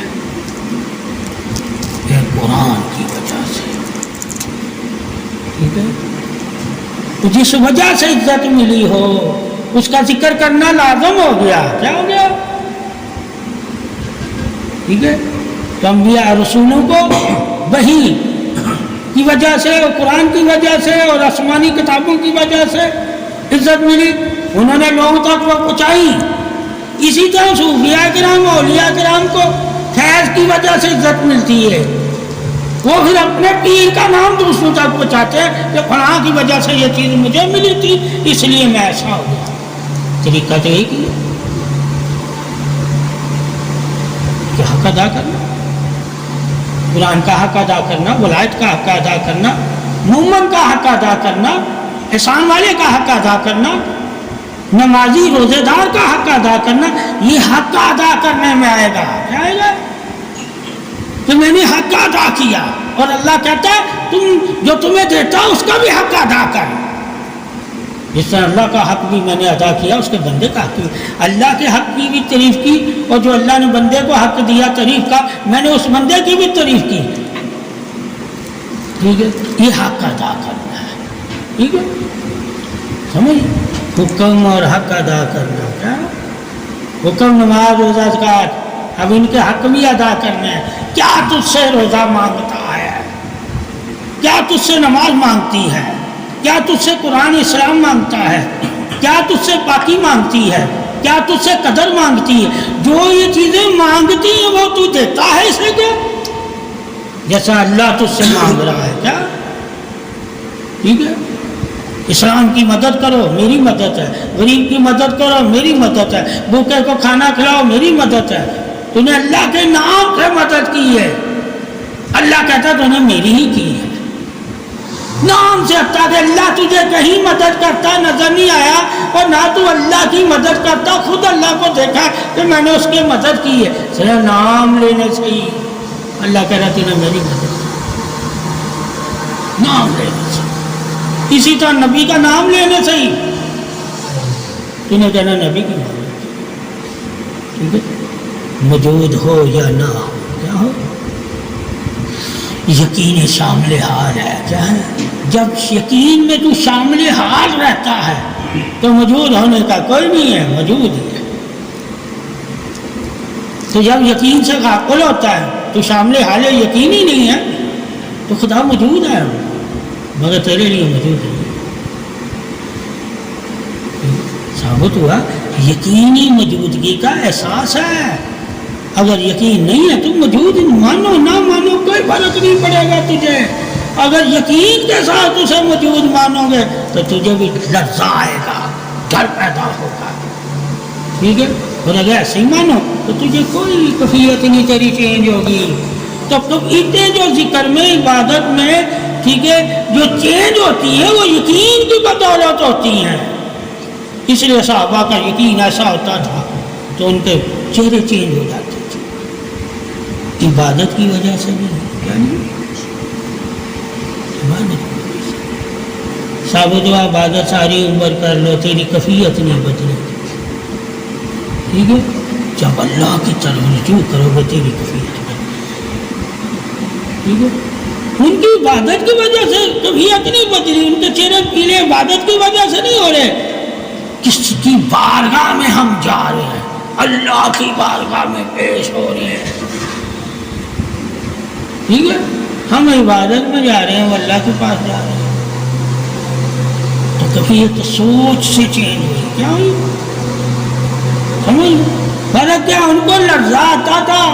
Speaker 1: یہ قرآن کی وجہ سے. ٹھیک ہے, تو جس وجہ سے عزت ملی ہو اس کا ذکر کرنا لازم ہو گیا. کیا ہو گیا؟ ٹھیک ہے, تو انبیاء رسولوں کو وحی کی وجہ سے اور قرآن کی وجہ سے اور آسمانی کتابوں کی وجہ سے عزت ملی. انہوں نے لوگوں تک وہ پہنچائی. اسی طرح صوفیاء کرام اولیاء کرام کو فیض کی وجہ سے عزت ملتی ہے. وہ پھر اپنے پیر کا نام دوسروں تک پہنچاتے ہیں کہ فلاں کی وجہ سے یہ چیز مجھے ملی تھی اس لیے میں ایسا ہو گیا. طریقہ تو یہی کیا کہ حق ادا کرنا, قرآن کا حق ادا کرنا, ولایت کا حق ادا کرنا, مومن کا حق ادا کرنا, احسان والے کا حق ادا کرنا, نمازی روزے دار کا حق ادا کرنا. یہ حق ادا کرنے میں آئے گا. کیا آئے گا؟ کہ میں نے حق ادا کیا. اور اللہ کہتا ہے تم جو تمہیں دیتا اس کا بھی حق ادا کر. جس طرح اللہ کا حق بھی میں نے ادا کیا اس کے بندے کا حق بھی. اللہ کے حق کی بھی تعریف کی اور جو اللہ نے بندے کو حق دیا تعریف کا, میں نے اس بندے کی بھی تعریف کی. ٹھیک ہے, یہ حق ادا کرنا ہے. ٹھیک ہے, سمجھ, حکم اور حق ادا کرنا. کیا حکم نماز روزہ زکات, اب ان کے حق بھی ادا کرنے ہیں. کیا تجھ سے روزہ مانگتا ہے؟ کیا تجھ سے نماز مانگتی ہے؟ کیا تجھ سے قرآن اسلام مانگتا ہے؟ کیا تجھ سے پاکی مانگتی ہے؟ کیا تجھ سے قدر مانگتی ہے؟ جو یہ چیزیں مانگتی ہیں وہ تو دیتا ہے اسے کیا؟ جیسا اللہ تجھ سے مانگ رہا ہے. کیا ٹھیک ہے, اسلام کی مدد کرو میری مدد ہے, غریب کی مدد کرو میری مدد ہے, بھوکے کو کھانا کھلاؤ میری مدد ہے. تو نے اللہ کے نام سے مدد کی ہے. اللہ کہتا تو نے میری ہی کی ہے نام سے. ہٹا کہ اللہ تجھے کہیں مدد کرتا نظر نہیں آیا اور نہ تو اللہ کی مدد کرتا. خود اللہ کو دیکھا کہ میں نے اس کی مدد کی ہے. صرف نام لینے سے ہی اللہ کہہ رہا تو نے میری مدد کی. نام لینے سے. اسی طرح نبی کا نام لینے سے ہی تو نے کہنا نبی کی مدد. ٹھیک ہے, موجود ہو یا نہ ہو. کیا ہو؟ یقین شامل حال ہے. کیا ہے؟ جب یقین میں تو شامل حال رہتا ہے تو موجود ہونے کا کوئی نہیں ہے, موجود ہی ہے. تو جب یقین سے غافل ہوتا ہے تو شامل حال یقین ہی نہیں ہے تو خدا موجود ہے مگر تیرے لیے موجود ہے. ثابت ہوا یقینی موجودگی کا احساس ہے. اگر یقین نہیں ہے تو موجود مانو نہ مانو کوئی فرق نہیں پڑے گا تجھے. اگر یقین کے ساتھ اسے موجود مانو گے تو تجھے بھی لرزہ آئے گا, ڈر پیدا ہوگا. ٹھیک ہے, اور اگر ایسے ہی مانو تو تجھے کوئی کیفیت نہیں تیری چینج ہوگی. تب تک اتنے جو ذکر میں عبادت میں ٹھیک ہے جو چینج ہوتی ہے وہ یقین کی بدولت ہوتی ہیں. اس لیے صحابہ کا یقین ایسا ہوتا تھا تو ان کے چہرے چینج ہو جاتے تھے. عبادت کی وجہ سے بھی. کیا نہیں؟ عبادت کی وجہ سے. ثابت ہوا عبادت ساری عمر کر لو تیری کیفیت نہیں بدلے گی. ٹھیک ہے, جب اللہ کی طرف رجوع کرو گے تیری کیفیت بدلے گی. ٹھیک ہے, ان کی عبادت کی وجہ سے کیفیت نہیں بدلی. ان کے چہرے پیلے عبادت کی وجہ سے نہیں ہو رہے. کس کی بارگاہ میں ہم جا رہے ہیں, اللہ کی بارگاہ میں پیش ہو رہے ہیں. ٹھیک ہے، ہم عبادت میں جا رہے ہیں، وہ اللہ کے پاس جا رہے ہیں، تو کبھی یہ تو سوچ سے چینج ہوئی، کیا ہوئی سمجھ؟ فرق کیا، ان کو لرزہ آتا تھا،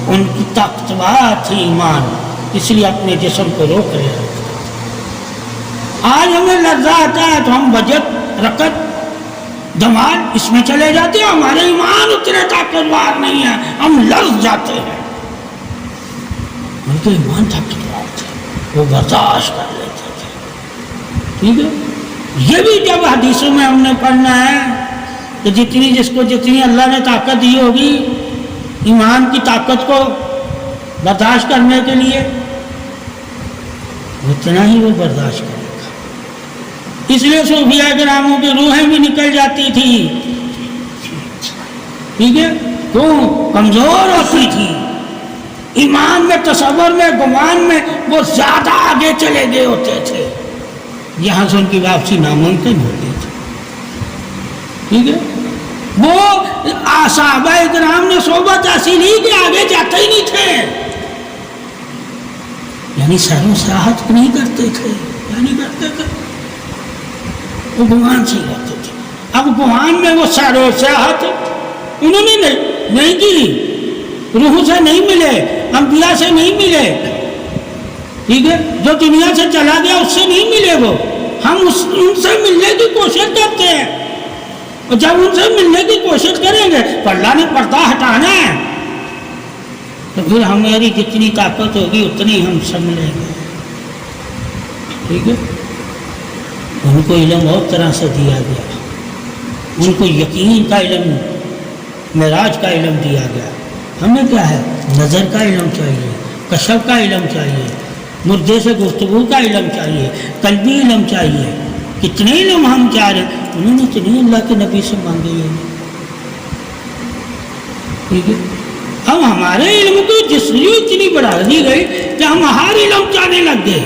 Speaker 1: ان کی طاقتور تھی ایمان، اس لیے اپنے جسم کو روک رہے ہیں۔ آج ہمیں لرزہ آتا ہے تو ہم بجٹ رکت دمال اس میں چلے جاتے ہیں، ہمارے ایمان اتنے طاقتور نہیں ہیں، ہم لرز جاتے ہیں۔ ان کے ایمان طاقتور تھے، وہ برداشت کر لیتے تھے، ٹھیک ہے۔ یہ بھی جب حدیثوں میں ہم نے پڑھنا ہے کہ جس کو جتنی اللہ نے طاقت دی ہوگی ایمان کی طاقت کو برداشت کرنے کے لیے، اتنا ہی وہ برداشت کرے گا۔ اس لیے صوفیاء کراموں کی روحیں بھی نکل جاتی تھی، ٹھیک ہے، کیوں؟ کمزور ہوتی تھی ایمان میں، تصور میں، گمان میں وہ زیادہ آگے چلے گئے ہوتے تھے، یہاں سے ان کی واپسی ناممکن ہوتی تھی، ٹھیک ہے۔ وہ صحابہ کرام نے صحبت ایسی نہیں کہ آگے جاتے ہی نہیں تھے، یعنی سیر و سیاحت نہیں کرتے تھے، یعنی کرتے تھے، وہ گمان سے کرتے تھے۔ اب گمان میں وہ سیر و سیاحت انہوں نے نہیں کی، روح سے نہیں ملے، انبیاء سے نہیں ملے، ٹھیک ہے، جو دنیا سے چلا گیا اس سے نہیں ملے، وہ ہم ان سے ملنے کی کوشش کرتے ہیں، اور جب ان سے ملنے کی کوشش کریں گے تو اللہ نے پردہ ہٹانا ہے، تو پھر ہماری جتنی طاقت ہوگی اتنی ہم سمجھیں گے، ٹھیک ہے۔ ان کو علم اور طرح سے دیا گیا، ان کو یقین کا علم، معراج کا علم دیا گیا، ہمیں کیا ہے؟ نظر کا علم چاہیے، کشف کا علم چاہیے، مردے سے گفتگو کا علم چاہیے، قلبی علم چاہیے، کتنے علم ہم چاہ رہے ہیں، انہوں نے اتنی اللہ کے نبی سے مانگے ہیں، ٹھیک ہے۔ ہم ہمارے علم کو جس لیے اتنی بڑھا دی گئی کہ ہم ہر علم چاہنے لگ گئے،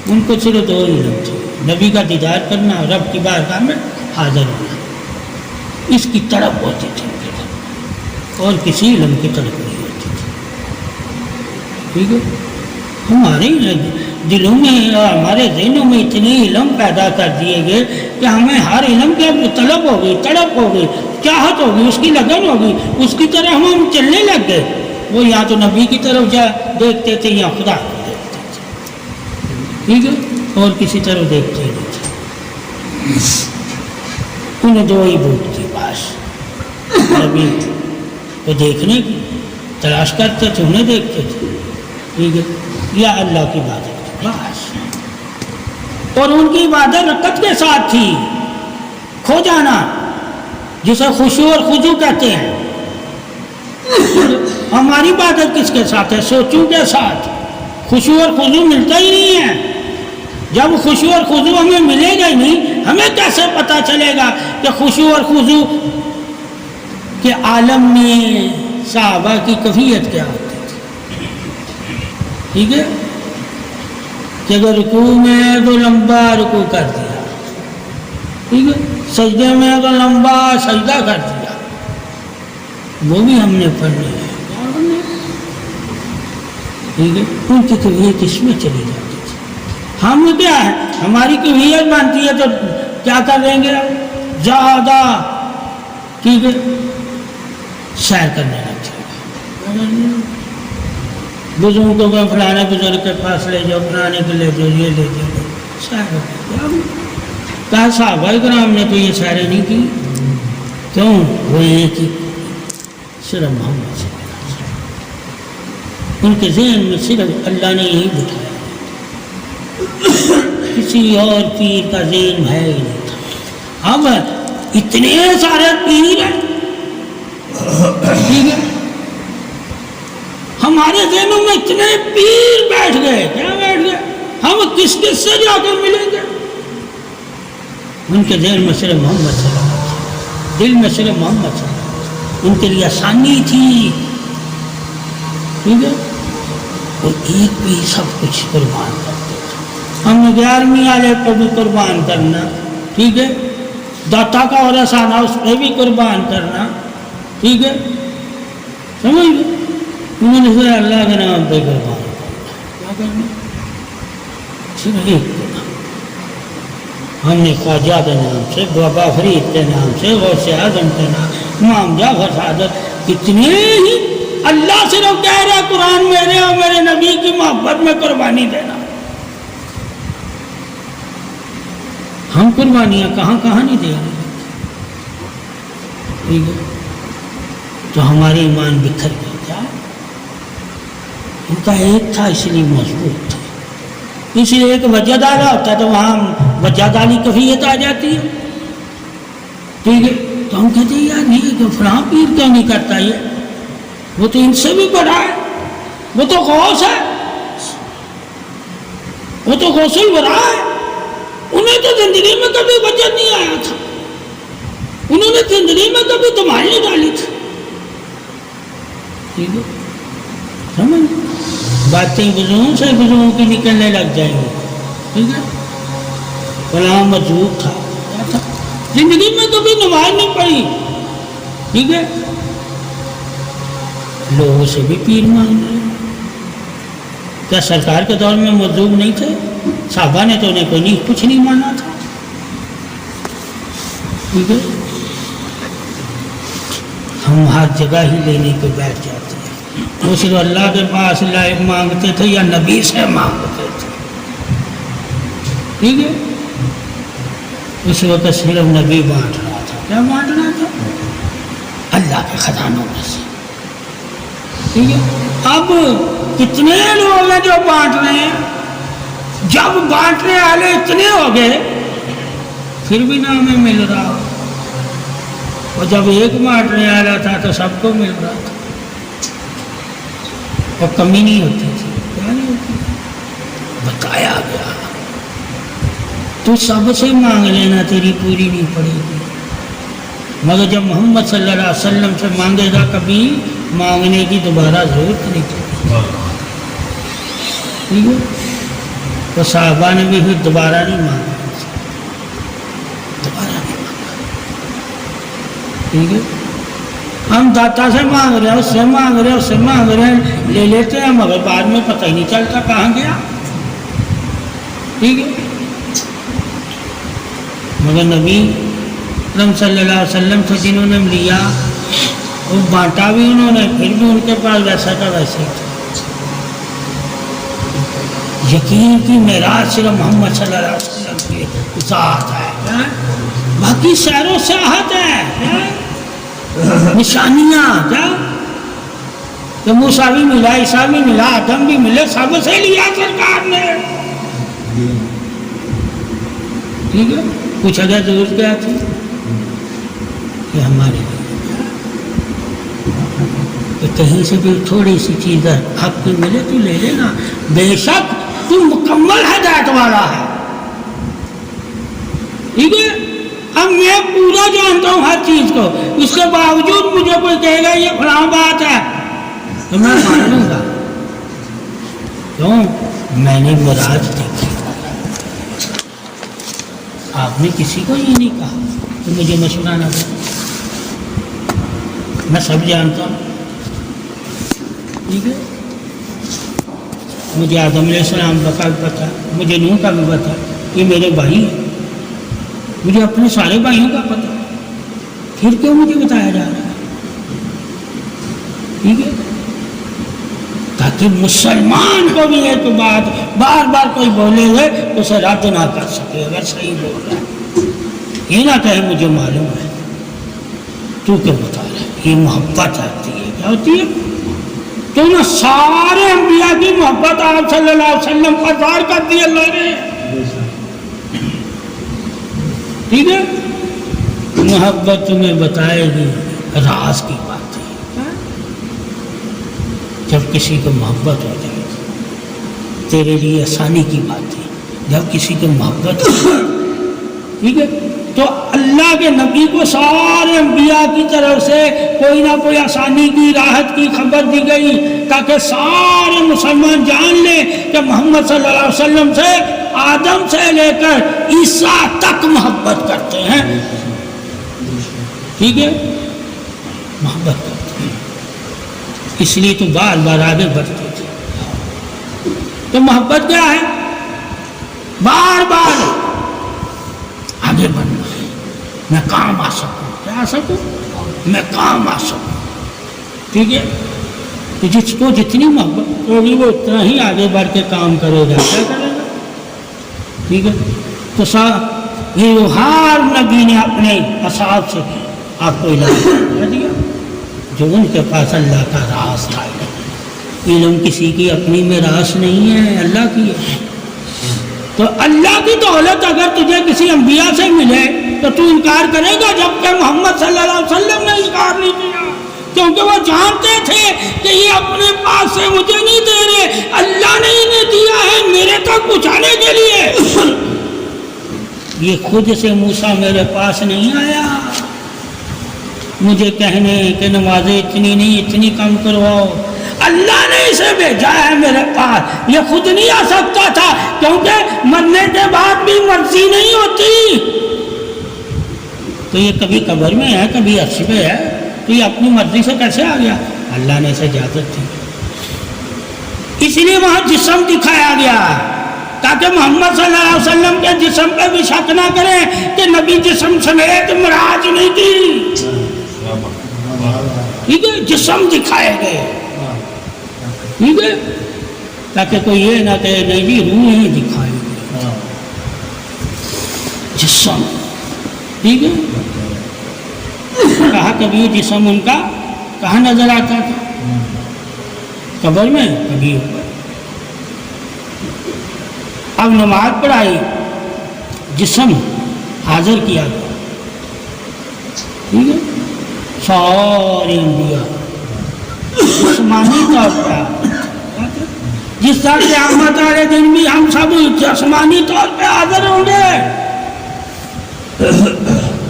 Speaker 1: ان کو صرف دو علم تھے، نبی کا دیدار کرنا، رب کی بارگاہ میں حاضر ہونا، اس کی طرف ہوتی تھی، اور کسی علم کی طرف نہیں ہوتی تھی، ٹھیک ہے۔ ہمارے دلوں میں اور ہمارے ذہنوں میں اتنے علم پیدا کر دیے گئے کہ ہمیں ہر علم کی طلب ہو گئی، تڑپ ہو گئی، چاہت ہوگی، اس کی لگن ہوگی، اس کی طرح ہم چلنے لگ گئے۔ وہ یا تو نبی کی طرف دیکھتے تھے یا خدا کو دیکھتے تھے، ٹھیک ہے، اور کسی طرف دیکھتے ہی نہیں تھے۔ انہیں دو ہی بھوک تھی بس، نبی کو دیکھنے کی تلاش کرتے تھے، انہیں دیکھتے تھے، ٹھیک ہے، یا اللہ کی عبادت بس، اور ان کی عبادت رکعت کے ساتھ تھی، کھو جانا جسے خشوع اور خضوع کہتے ہیں۔ ہماری عبادت کس کے ساتھ ہے؟ سوچوں کے ساتھ، خشوع اور خضوع ملتا ہی نہیں ہے۔ جب خشوع اور خضوع ہمیں ملے گا ہی نہیں، ہمیں کیسے پتہ چلے گا کہ خشوع اور خضوع کے عالم میں صحابہ کی کیفیت کیا ہوتی تھی، ٹھیک ہے، کہ اگر رکوع میں تو لمبا رکوع کر دیا، ٹھیک ہے، سجدے میں تو لمبا سجدہ کر دیا، وہ بھی ہم نے پڑھنی ہے، ٹھیک ہے۔ ان کی کیفیت اس میں چلی جاتی تھی، ہم کیا ہے، ہماری کیفیت بنتی ہے تو کیا کر دیں گے، زیادہ، ٹھیک ہے، سیر کرنے لگتے ہیں، بزرگوں کو فلانے بزرگ کے پاس لے جاؤ، فلانے کے لے جاؤ، یہ لے جاؤ، سیر کرتے ہیں۔ کہا صحابہ کرام نے تو یہ سیریں نہیں کی، کیوں؟ وہ یہ کہ صرف محمد صلی اللہ علیہ وسلم، ان کے ذہن میں صرف اللہ نے یہی بٹھایا، کسی اور پیر کا ذہن ہے ہی نہیں تھا۔ اب اتنے سارے پیر ہیں، ٹھیک ہے، ہمارے ذہنوں میں اتنے پیر بیٹھ گئے، کیا بیٹھ گئے، ہم کس کس سے جا کر ملیں گے؟ ان کے ذہن میں صرف محمد صلی اللہ علیہ وسلم، دل میں صرف محمد صلی اللہ علیہ وسلم، ان کے لیے آسانی تھی، ٹھیک ہے، اور ایک بھی سب کچھ قربان کرتے تھے۔ ہم 11ویں والے پہ بھی قربان کرنا، ٹھیک ہے، داتا کا اور آسانہ اس پہ بھی قربان کرنا، ٹھیک ہے، سمجھ گئے، انہوں نے کہا اللہ کے نام پہ قربان کیا کرنا، صرف ایک کو نام، ہم نے خواجہ کے نام سے، بابا فرید کے نام سے، غوث اعظم کے نام، امام جعفر سعادت، کتنے ہی اللہ صرف کہہ رہا قرآن میرے اور میرے نبی کی محبت میں قربانی دینا. ہم قربانیاں کہاں کہاں نہیں دے رہے، ٹھیک ہے، تو ہمارے ایمان بکھر گئے. کیا ان کا ایک تھا اس لیے مضبوط تھا، اس لیے ایک وجہ دارا ہوتا ہے تو وہاں وجہ داری کیفیت آ جاتی ہے. ٹھیک ہے، تو ہم کہتے ہیں یار یہ کہ فلاں پیر کیوں نہیں کرتا، یہ وہ تو ان سے بھی بڑا ہے، وہ تو غوث ہے، وہ تو غوث الورا ہے، انہیں تو زندگی میں کبھی وجہ نہیں آیا تھا، انہوں نے زندگی میں کبھی دمائی نہیں ڈالی تھی. ٹھیک ہے، سمجھ باتیں بزرگوں سے بزرگوں کی نکلنے لگ جائیں گی. ٹھیک ہے، فلاں مجذوب تھا، کیا تھا، زندگی میں کبھی نماز نہیں پڑھی. ٹھیک ہے، لوگوں سے بھی پیر مانگ رہے. کیا سرکار کے دور میں مجذوب نہیں تھے؟ صحابہ نے تو انہیں کوئی نہیں کچھ نہیں مانا تھا. ٹھیک ہے، ہم ہر جگہ ہی لینے کو بیٹھ جاتے ہیں. وہ صرف اللہ کے پاس لائق مانگتے تھے یا نبی سے مانگتے تھے. ٹھیک ہے، اس وقت صرف نبی بانٹ رہا تھا. کیا بانٹ رہا تھا؟ اللہ کے خزانوں میں سے. ٹھیک ہے، اب کتنے لوگ ہیں جو بانٹ رہے ہیں، جب بانٹنے والے اتنے ہو گئے پھر بھی نہ ہمیں مل رہا، اور جب ایک بانٹنے والا تھا تو سب کو مل رہا تھا اور کمی نہیں ہوتی تھی. کیا نہیں ہوتی، بتایا گیا تو سب سے مانگ لینا، تیری پوری نہیں پڑے گی، مگر جب محمد صلی اللہ علیہ وسلم سے مانگے گا کبھی مانگنے کی دوبارہ ضرورت نہیں تھی. ٹھیک ہے، تو صحابہ نے بھی پھر دوبارہ نہیں مانگا، دوبارہ نہیں مانگا. ٹھیک ہے، ہم داتا سے مانگ رہے ہیں، اس سے مانگ رہے ہیں، اس سے مانگ رہے ہیں، لے لیتے ہیں مگر بعد میں پتہ ہی نہیں چلتا کہاں گیا. ٹھیک ہے، مگر نبی اکرم صلی اللہ علیہ وسلم سے جنہوں نے لیا وہ بانٹا بھی انہوں نے، پھر بھی ان کے پاس ویسا کا ویسے ہی تھا. یقین کی معراج صرف محمد صلی اللہ علیہ وسلم کی ذات ہے، باقی سیر و سیاحت ہے، نشانیاں کیا کہ موسیٰ بھی ملا، عیسیٰ بھی ملا، آدم بھی ملے، سب سے لیا سرکار نے. ٹھیک ہے، کچھ اگر ضرورت کیا تھی کہ ہمارے کہ کہیں سے بھی تھوڑی سی چیز حق کی ملے تو لے لینا، بے شک تو مکمل ہدایت والا ہے. ٹھیک ہے، اب میں پورا جانتا ہوں ہر چیز کو، اس کے باوجود مجھے کوئی کہے گا یہ فلاں بات ہے تو میں مان لوں گا. کیوں؟ میں نے معراج دیکھی. آپ نے کسی کو یہ نہیں کہا کہ مجھے مشورہ نہ دو، میں سب جانتا ہوں. ٹھیک ہے، مجھے آدم علیہ السلام کا بھی پتہ، مجھے نوح کا بھی پتہ، یہ میرے بھائی ہیں، مجھے اپنے سارے بھائیوں کا پتہ، پھر کیوں مجھے بتایا جا رہا ہے؟ ٹھیک ہے، تاکہ مسلمان کو بھی ایک بات بار بار کوئی بولے ہوئے تو اسے رد نہ کر سکے. اگر صحیح بول رہا ہے یہ نہ کہے مجھے معلوم ہے، تو کیوں بتا رہا ہے؟ یہ محبت آتی ہے. کیا ہوتی ہے؟ تو نہ سارے انبیاء کی محبت آپ صلی اللہ علیہ وسلم پر ظاہر کر دی اللہ نے. ٹھیک ہے، محبت تمہیں بتائے گی راز کی باتیں. جب کسی کو محبت ہو جائے گی تیرے لیے آسانی کی بات ہے. جب کسی کو محبت ہو، ٹھیک ہے، تو اللہ کے نبی کو سارے انبیاء کی طرف سے کوئی نہ کوئی آسانی کی، راحت کی خبر دی گئی تاکہ سارے مسلمان جان لیں کہ محمد صلی اللہ علیہ وسلم سے آدم سے لے کر عیسیٰ تک محبت کرتے ہیں. ٹھیک ہے، محبت کرتے ہیں. اس لیے تو بار بار آگے بڑھتے تھے. تو محبت کیا ہے؟ بار بار آگے بڑھنا ہے. میں کام آ سکوں. کیا آ سکوں؟ میں کام آ سکوں. ٹھیک ہے. تو جس کو جتنی محبت ہوگی وہ اتنا ہی آگے بڑھ کے کام کرے گا. کیا کرے گا؟ ٹھیک ہے. تو یہ ہر نبی نے اپنے اصحاب سے آپ کو علم دیا جو ان کے پاس اللہ کا راز تھا. علم کسی کی اپنی میراث نہیں ہے، اللہ کی ہے. تو اللہ کی دولت اگر تجھے کسی انبیاء سے ملے تو تو انکار کرے گا، جبکہ محمد صلی اللہ علیہ وسلم نے انکار نہیں کیا، کیونکہ وہ جانتے تھے کہ یہ اپنے پاس سے مجھے نہیں دے رہے، اللہ نے انہیں دیا ہے میرے تک پہنچانے کے لیے. یہ خود سے موسیٰ میرے پاس نہیں آیا مجھے کہنے کہ نمازیں اتنی نہیں اتنی کم کرواؤ. اللہ نے اسے بھیجا ہے میرے پاس. یہ خود نہیں آ سکتا تھا کیونکہ مرنے کے بعد بھی مرضی نہیں ہوتی. تو یہ کبھی قبر میں ہے کبھی عرش پہ ہے، تو یہ اپنی مرضی سے کیسے آ گیا؟ اللہ نے اسے اجازت دی. اس لیے وہاں جسم دکھایا گیا تاکہ محمد صلی اللہ علیہ وسلم کے جسم پہ بھی شک نہ کریں کہ نبی جسم سمیت معراج نہیں کی. ٹھیک ہے. جسم دکھائے گئے. ٹھیک ہے. تاکہ کوئی یہ نہ کہے نہیں جی روح ہی دکھائے گئے. جسم. ٹھیک ہے. کہا کبھی یہ جسم ان کا کہاں نظر آتا تھا؟ قبر میں، کبھی اوپر. اب نماز پڑھائی، جسم حاضر کیا گیا. ٹھیک ہے. سارے انبیاء جسمانی طور پہ، جس طرح قیامت والے دن بھی ہم سب جسمانی طور پہ حاضر ہوں گے.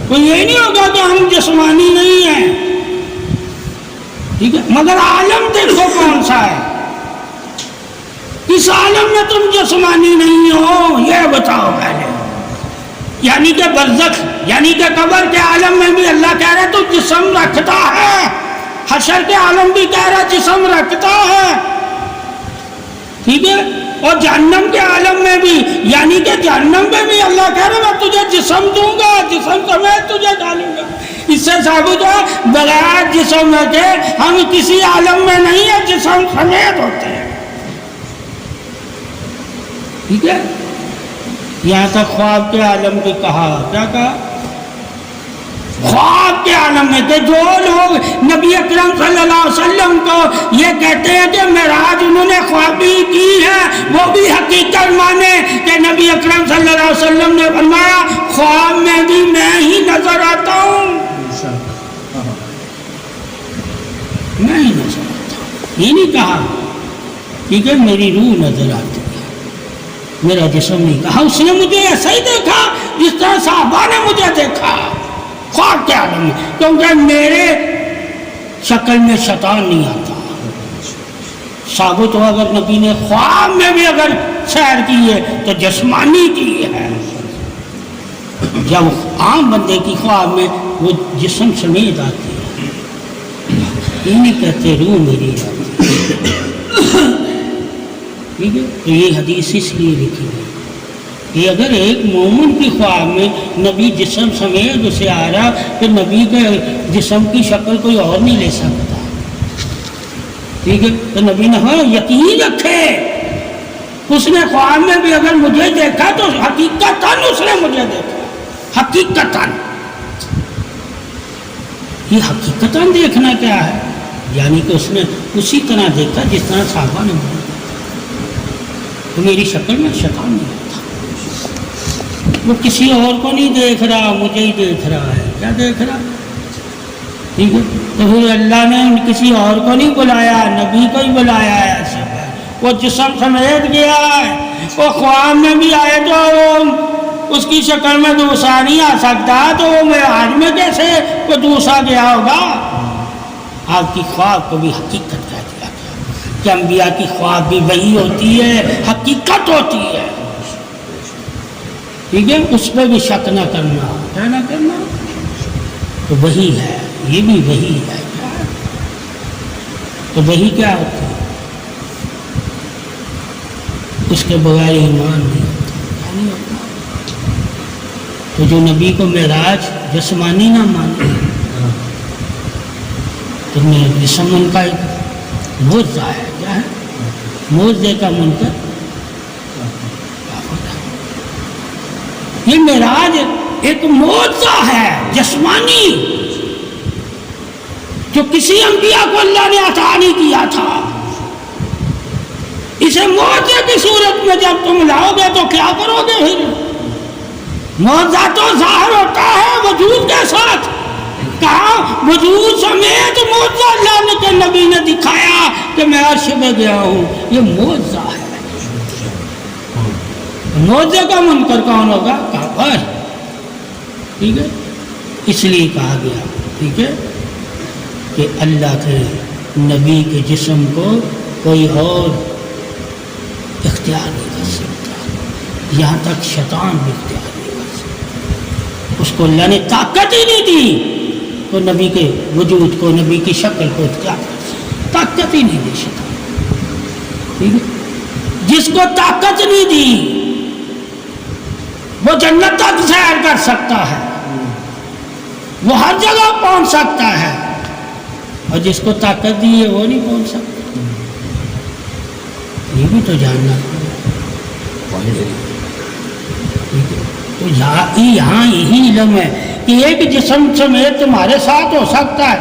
Speaker 1: تو یہ نہیں ہوگا کہ ہم جسمانی نہیں ہیں. ٹھیک ہے. مگر عالم دیکھو کون سا ہے. اس عالم میں تم جسمانی نہیں ہو، یہ بتاؤ پہلے. یعنی کہ برزخ، یعنی کہ قبر کے عالم میں بھی اللہ کہہ رہا تو جسم رکھتا ہے. حشر کے عالم بھی کہہ رہا جسم رکھتا ہے. ٹھیک ہے. اور جہنم کے عالم میں بھی، یعنی کہ جہنم میں بھی اللہ کہہ رہا میں تجھے جسم دوں گا، جسم سمیت تجھے ڈالوں گا. اس سے ثابت ہے بغیر جسم کے ہم کسی عالم میں نہیں ہیں، جسم سمیت ہوتے ہیں. ٹھیک ہے. یہاں تک خواب کے عالم کو کہا. کیا کہا؟ خواب کے عالم میں کہ جو لوگ نبی اکرم صلی اللہ علیہ وسلم کو یہ کہتے ہیں کہ معراج انہوں نے خوابی کی ہے، وہ بھی حقیقت مانے کہ نبی اکرم صلی اللہ علیہ وسلم نے فرمایا خواب میں بھی میں ہی نظر آتا ہوں. میں ہی نظر آتا ہوں. یہ نہیں کہا ٹھیک ہے میری روح نظر آتی ہے، میرا جسم نہیں. کہا اس نے مجھے ایسا ہی دیکھا جس طرح صحابہ نے مجھے دیکھا خواب کے عالم میں، کیونکہ میرے شکل میں شیطان نہیں آتا. ثابت ہو اگر نبی نے خواب میں بھی اگر سیر کی ہے تو جسمانی کی ہے. جب عام بندے کی خواب میں وہ جسم سمیت آتی ہے، یہ نہیں کہتے روح میری آتی ہے. ٹھیک ہے. تو یہ حدیث اس لیے لکھی ہے کہ اگر ایک مومن کی خواب میں نبی جسم سمیت اسے آ رہا تو نبی کے جسم کی شکل کوئی اور نہیں لے سکتا. ٹھیک ہے. تو نبی نے ہاں یقین رکھے اس نے خواب میں بھی اگر مجھے دیکھا تو حقیقتاً اس نے مجھے دیکھا. حقیقتاً. یہ حقیقتاً دیکھنا کیا ہے؟ یعنی کہ اس نے اسی طرح دیکھا جس طرح صحابہ نے مجھے دیکھا. تو میری شکل میں شیطان نہیں ہوتا. وہ کسی اور کو نہیں دیکھ رہا، مجھے ہی دیکھ رہا ہے. کیا دیکھ رہا؟ ٹھیک ہے. تو پھر اللہ نے کسی اور کو نہیں بلایا، نبی کو ہی بلایا ہے. ایسا وہ جسم سمیت گیا ہے. وہ خواب میں بھی آئے تو اس کی شکل میں دوسرا نہیں آ سکتا، تو وہ معراج میں کیسے وہ دوسرا گیا ہوگا؟ آپ کی خواب کو بھی حقیقت کہہ دیا گیا کہ انبیاء کی خواب بھی وہی ہوتی ہے، حقیقت ہوتی ہے. ٹھیک ہے. اس پہ بھی شک نہ کرنا. کیا نہ کرنا؟ تو وہی ہے، یہ بھی وہی ہے. تو وہی کیا ہوتا ہے؟ اس کے بغیر ایمان نہیں ہوتا، کیا نہیں ہوتا؟ تو جو نبی کو معراج جسمانی نہ مانے تو میں جسم ان کا ایک معجزہ ہے، کیا ہے؟ معجزے کا منکر کیا ہوتا ہے؟ یہ معراج ایک معجزہ ہے جسمانی، جو کسی انبیاء کو اللہ نے عطا نہیں کیا تھا۔ اسے معجزے کی صورت میں جب تم لاؤ گے تو کیا کرو گے؟ پھر معجزہ تو ظاہر ہوتا ہے وجود کے ساتھ، کہا وجود سمیت معجزہ اللہ کے نبی نے دکھایا کہ میں عرش میں گیا ہوں، یہ معجزہ ہے۔ معجزے کا منکر کون ہوگا؟ کافر، ٹھیک ہے؟ اس لیے کہا گیا، ٹھیک ہے، کہ اللہ کے نبی کے جسم کو کوئی اور اختیار نہیں کر سکتا، یہاں تک شیطان بھی اختیار نہیں کر سکتا۔ اس کو اللہ نے طاقت ہی نہیں دی تو نبی کے وجود کو، نبی کی شکل کو اختیار کر سکتا، طاقت ہی نہیں دی شیطان، ٹھیک ہے؟ جس کو طاقت نہیں دی وہ جنت تک سیر کر سکتا ہے، وہ ہر جگہ پہنچ سکتا ہے، اور جس کو طاقت دی ہے وہ نہیں پہنچ سکتا۔ یہ بھی تو جاننا پڑے، تو یہاں یہی علم ہے کہ ایک جسم سمیت تمہارے ساتھ ہو سکتا ہے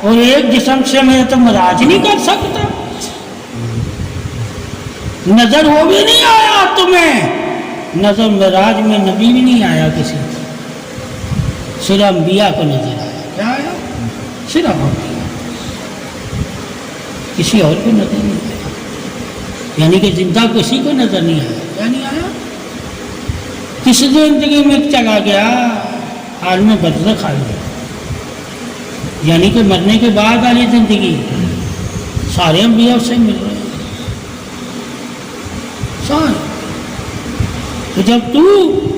Speaker 1: اور ایک جسم سمیت معراج نہیں کر سکتا۔ نظر وہ بھی نہیں آیا تمہیں، نظر معراج میں نبی بھی نہیں آیا کسی کو، صرف انبیاء کو نظر آیا۔ کیا آیا؟ صرف انبیاء، کسی اور کو نظر نہیں آیا، یعنی کہ زندہ کسی کو نظر نہیں آیا۔ کیا نہیں آیا؟ کس زندگی میں چلا گیا؟ عالم برزخ آ گیا، یعنی کہ مرنے کے بعد والی زندگی، سارے انبیاء اس سے مل رہے ہیں، سارے۔ تو جب تو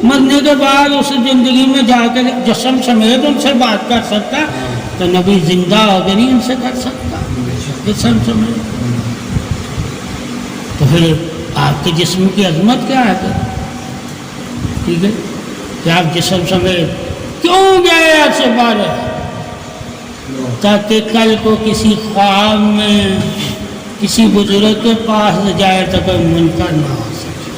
Speaker 1: مرنے کے بعد اس زندگی میں جا کر جسم سمیت ان سے بات کر سکتا تو نبی زندہ ہو کے نہیں ان سے کر سکتا جسم سمیت؟ تو پھر آپ کے جسم کی عظمت کیا ہے؟ ٹھیک ہے کہ آپ جسم سمیت کیوں گئے ایسے بارے؟ تاکہ کل کو کسی خواب میں کسی بزرگ کے پاس جائے تو کوئی منکر نہ ہو سکے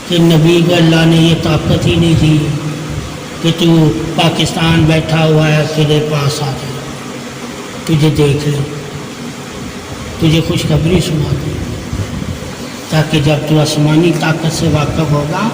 Speaker 1: کہ نبی کو اللہ نے یہ طاقت ہی نہیں دی کہ تو پاکستان بیٹھا ہوا ہے تیرے پاس آ جائے، تجھے دیکھ لے، تجھے خوشخبری سنا دے، تاکہ جب تو آسمانی طاقت سے واقف ہوگا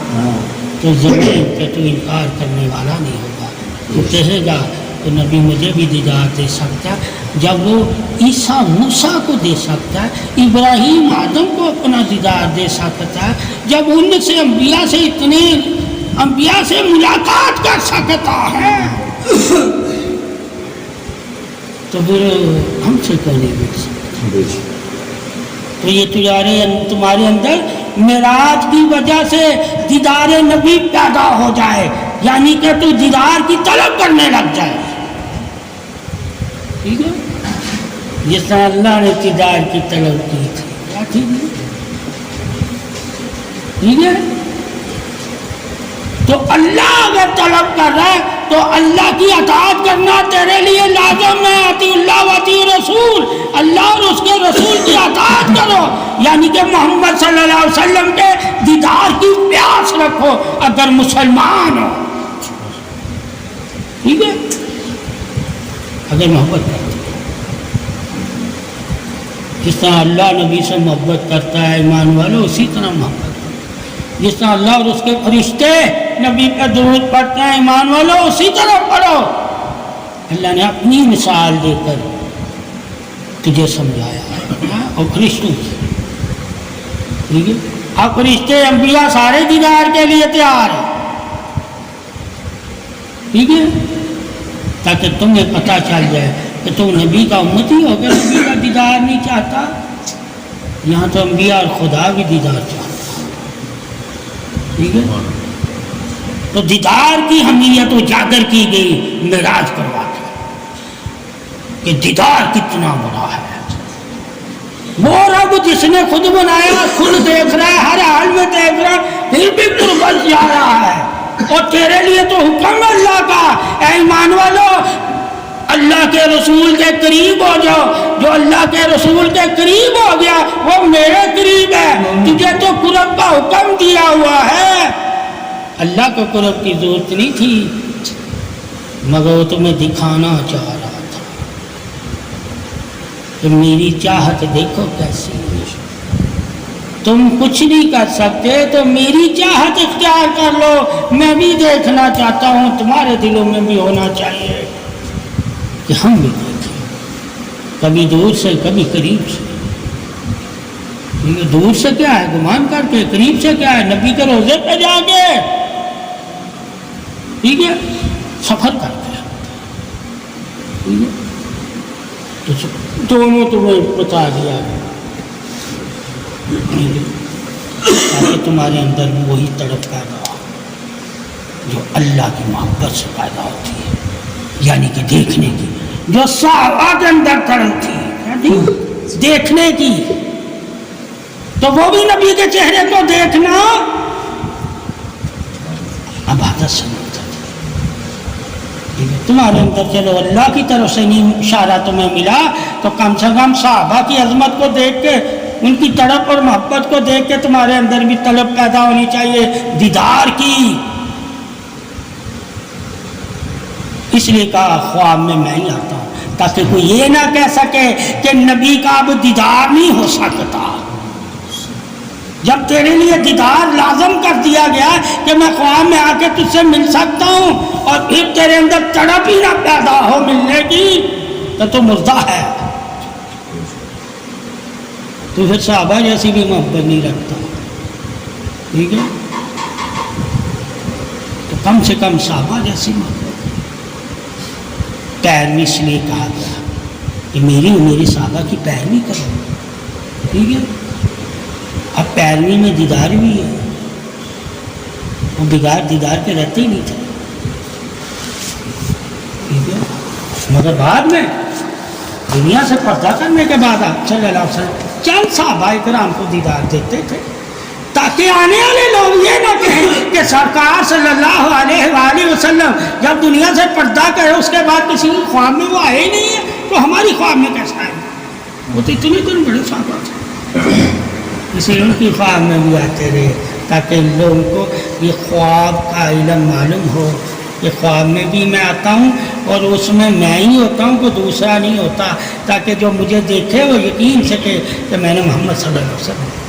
Speaker 1: تو زمین پہ تو انکار کرنے والا نہیں ہوگا، تو کہے گا تو نبی مجھے بھی دیدار دے سکتا ہے، جب وہ عیسیٰ موسیٰ کو دے سکتا ہے، ابراہیم آدم کو اپنا دیدار دے سکتا ہے، جب ان سے انبیاء سے اتنے انبیاء سے ملاقات کر سکتا ہے تو پھر ہم سے کیوں نہیں مل سکتا؟ تو یہ تمہارے اندر معراج کی وجہ سے دیدار نبی پیدا ہو جائے، یعنی کہ تو دیدار کی طلب کرنے لگ جائے، ٹھیک ہے؟ جس طرح اللہ نے دیدار کی طلب کی تھی، کیا ٹھیک ہے؟ تو اللہ اگر طلب کر رہا ہے تو اللہ کی اطاعت کرنا تیرے لیے لازم ہے۔ اطیع اللہ و اطیع رسول، اللہ اور اس کے رسول کی اطاعت کرو، یعنی کہ محمد صلی اللہ علیہ وسلم کے دیدار کی پیاس رکھو اگر مسلمان ہو، ٹھیک ہے؟ اگر محبت کرتے جس طرح اللہ نبی سے محبت کرتا ہے ایمان والو، اسی طرح محبت کرو، جس طرح اللہ اور اس کے فرشتے نبی پہ درود پڑھتے ہیں ایمان والو، اسی طرح پڑھو۔ اللہ نے اپنی مثال دے کر تجھے سمجھایا ہے، اور فرشتوں کی، ٹھیک ہے؟ اب فرشتے انبیاء سارے دیدار کے لیے تیار ہیں، ٹھیک ہے؟ تاکہ تمہیں پتہ چل جائے کہ تم نبی کا امتی ہو گیا، نبی کا دیدار نہیں چاہتا۔ یہاں تو انبیاء اور خدا بھی دیدار چاہتا، ٹھیک ہے؟ تو دیدار کی اہمیت اجاگر کی گئی معراج کروا کے کہ دیدار کتنا بڑا ہے، وہ رب جس نے خود بنایا، خود دیکھ رہا ہے، ہر حال میں دیکھ رہا ہے، پھر بھی قربت جا رہا ہے۔ اور تیرے لیے تو حکم ہے اللہ کا، اے ایمان والو اللہ کے رسول کے قریب ہو جاؤ۔ جو اللہ کے رسول کے قریب ہو گیا وہ میرے قریب ہے۔ تجھے تو قرب کا حکم دیا ہوا ہے، اللہ کو قرب کی ضرورت نہیں تھی، مگر وہ تمہیں دکھانا چاہ رہا تھا کہ میری چاہت دیکھو کیسی ہے۔ تم کچھ نہیں کر سکتے تو میری چاہت اختیار کر لو، میں بھی دیکھنا چاہتا ہوں، تمہارے دلوں میں بھی ہونا چاہیے کہ ہم بھی دیکھیں، کبھی دور سے کبھی قریب سے۔ دور سے کیا ہے گمان کر کے، قریب سے کیا ہے نبی کے روزے پہ جا کے، ٹھیک ہے، سفر کر کے، ٹھیک ہے، تو دونوں تمہیں بتا دیا تاکہ تمہارے اندر وہی تڑپ پیدا ہو جو اللہ کی محبت سے پیدا ہوتی ہے، یعنی کہ دیکھنے کی، جو صحابہ کے اندر تڑپ تھی دیکھنے کی، تو وہ بھی نبی کے چہرے کو دیکھنا عبادت سے ملتا تھا۔ تمہارے اندر چلو اللہ کی طرف سے نہیں اشارہ تمہیں ملا تو کم سے کم صحابہ کی عظمت کو دیکھ کے، ان کی تڑپ اور محبت کو دیکھ کے تمہارے اندر بھی طلب پیدا ہونی چاہیے دیدار کی۔ اس لیے کہا خواب میں میں ہی آتا ہوں، تاکہ کوئی یہ نہ کہہ سکے کہ نبی کا اب دیدار نہیں ہو سکتا۔ جب تیرے لیے دیدار لازم کر دیا گیا کہ میں خواب میں آ کے تجھ سے مل سکتا ہوں، اور پھر تیرے اندر تڑپ ہی نہ پیدا ہو ملنے کی، تو مردہ ہے، تو پھر صحابہ جیسی بھی محبت نہیں رکھتا، ٹھیک ہے، تو کم سے کم صحابہ جیسی محبت۔ پیروی اس لیے کہا گیا کہ میری صحابہ کی پیروی کرو، ٹھیک ہے۔ اب پیروی میں دیدار بھی ہے، وہ بغیر دیدار کے رہتے ہی نہیں تھے، ٹھیک ہے، مگر بعد میں دنیا سے پردہ کرنے کے بعد آپ صلی اللہ علیہ وسلم چند صحابہ کرام کو دیدار دیتے تھے، تاکہ آنے والے لوگ یہ نہ کہیں کہ سرکار صلی اللہ علیہ وآلہ وسلم جب دنیا سے پردہ کرے اس کے بعد کسی کی خواب میں وہ آئے ہی نہیں ہے، تو ہماری خواب میں کیسا آئے؟ وہ تو اتنے بڑے صحابہ تھے، اس لیے ان کی خواب میں بھی آتے رہے، تاکہ لوگوں کو یہ خواب کا علم معلوم ہو کہ خواب میں بھی میں آتا ہوں اور اس میں ہی ہوتا ہوں، کوئی دوسرا نہیں ہوتا، تاکہ جو مجھے دیکھے وہ یقین سکے کہ میں نے محمد صلی اللہ علیہ وسلم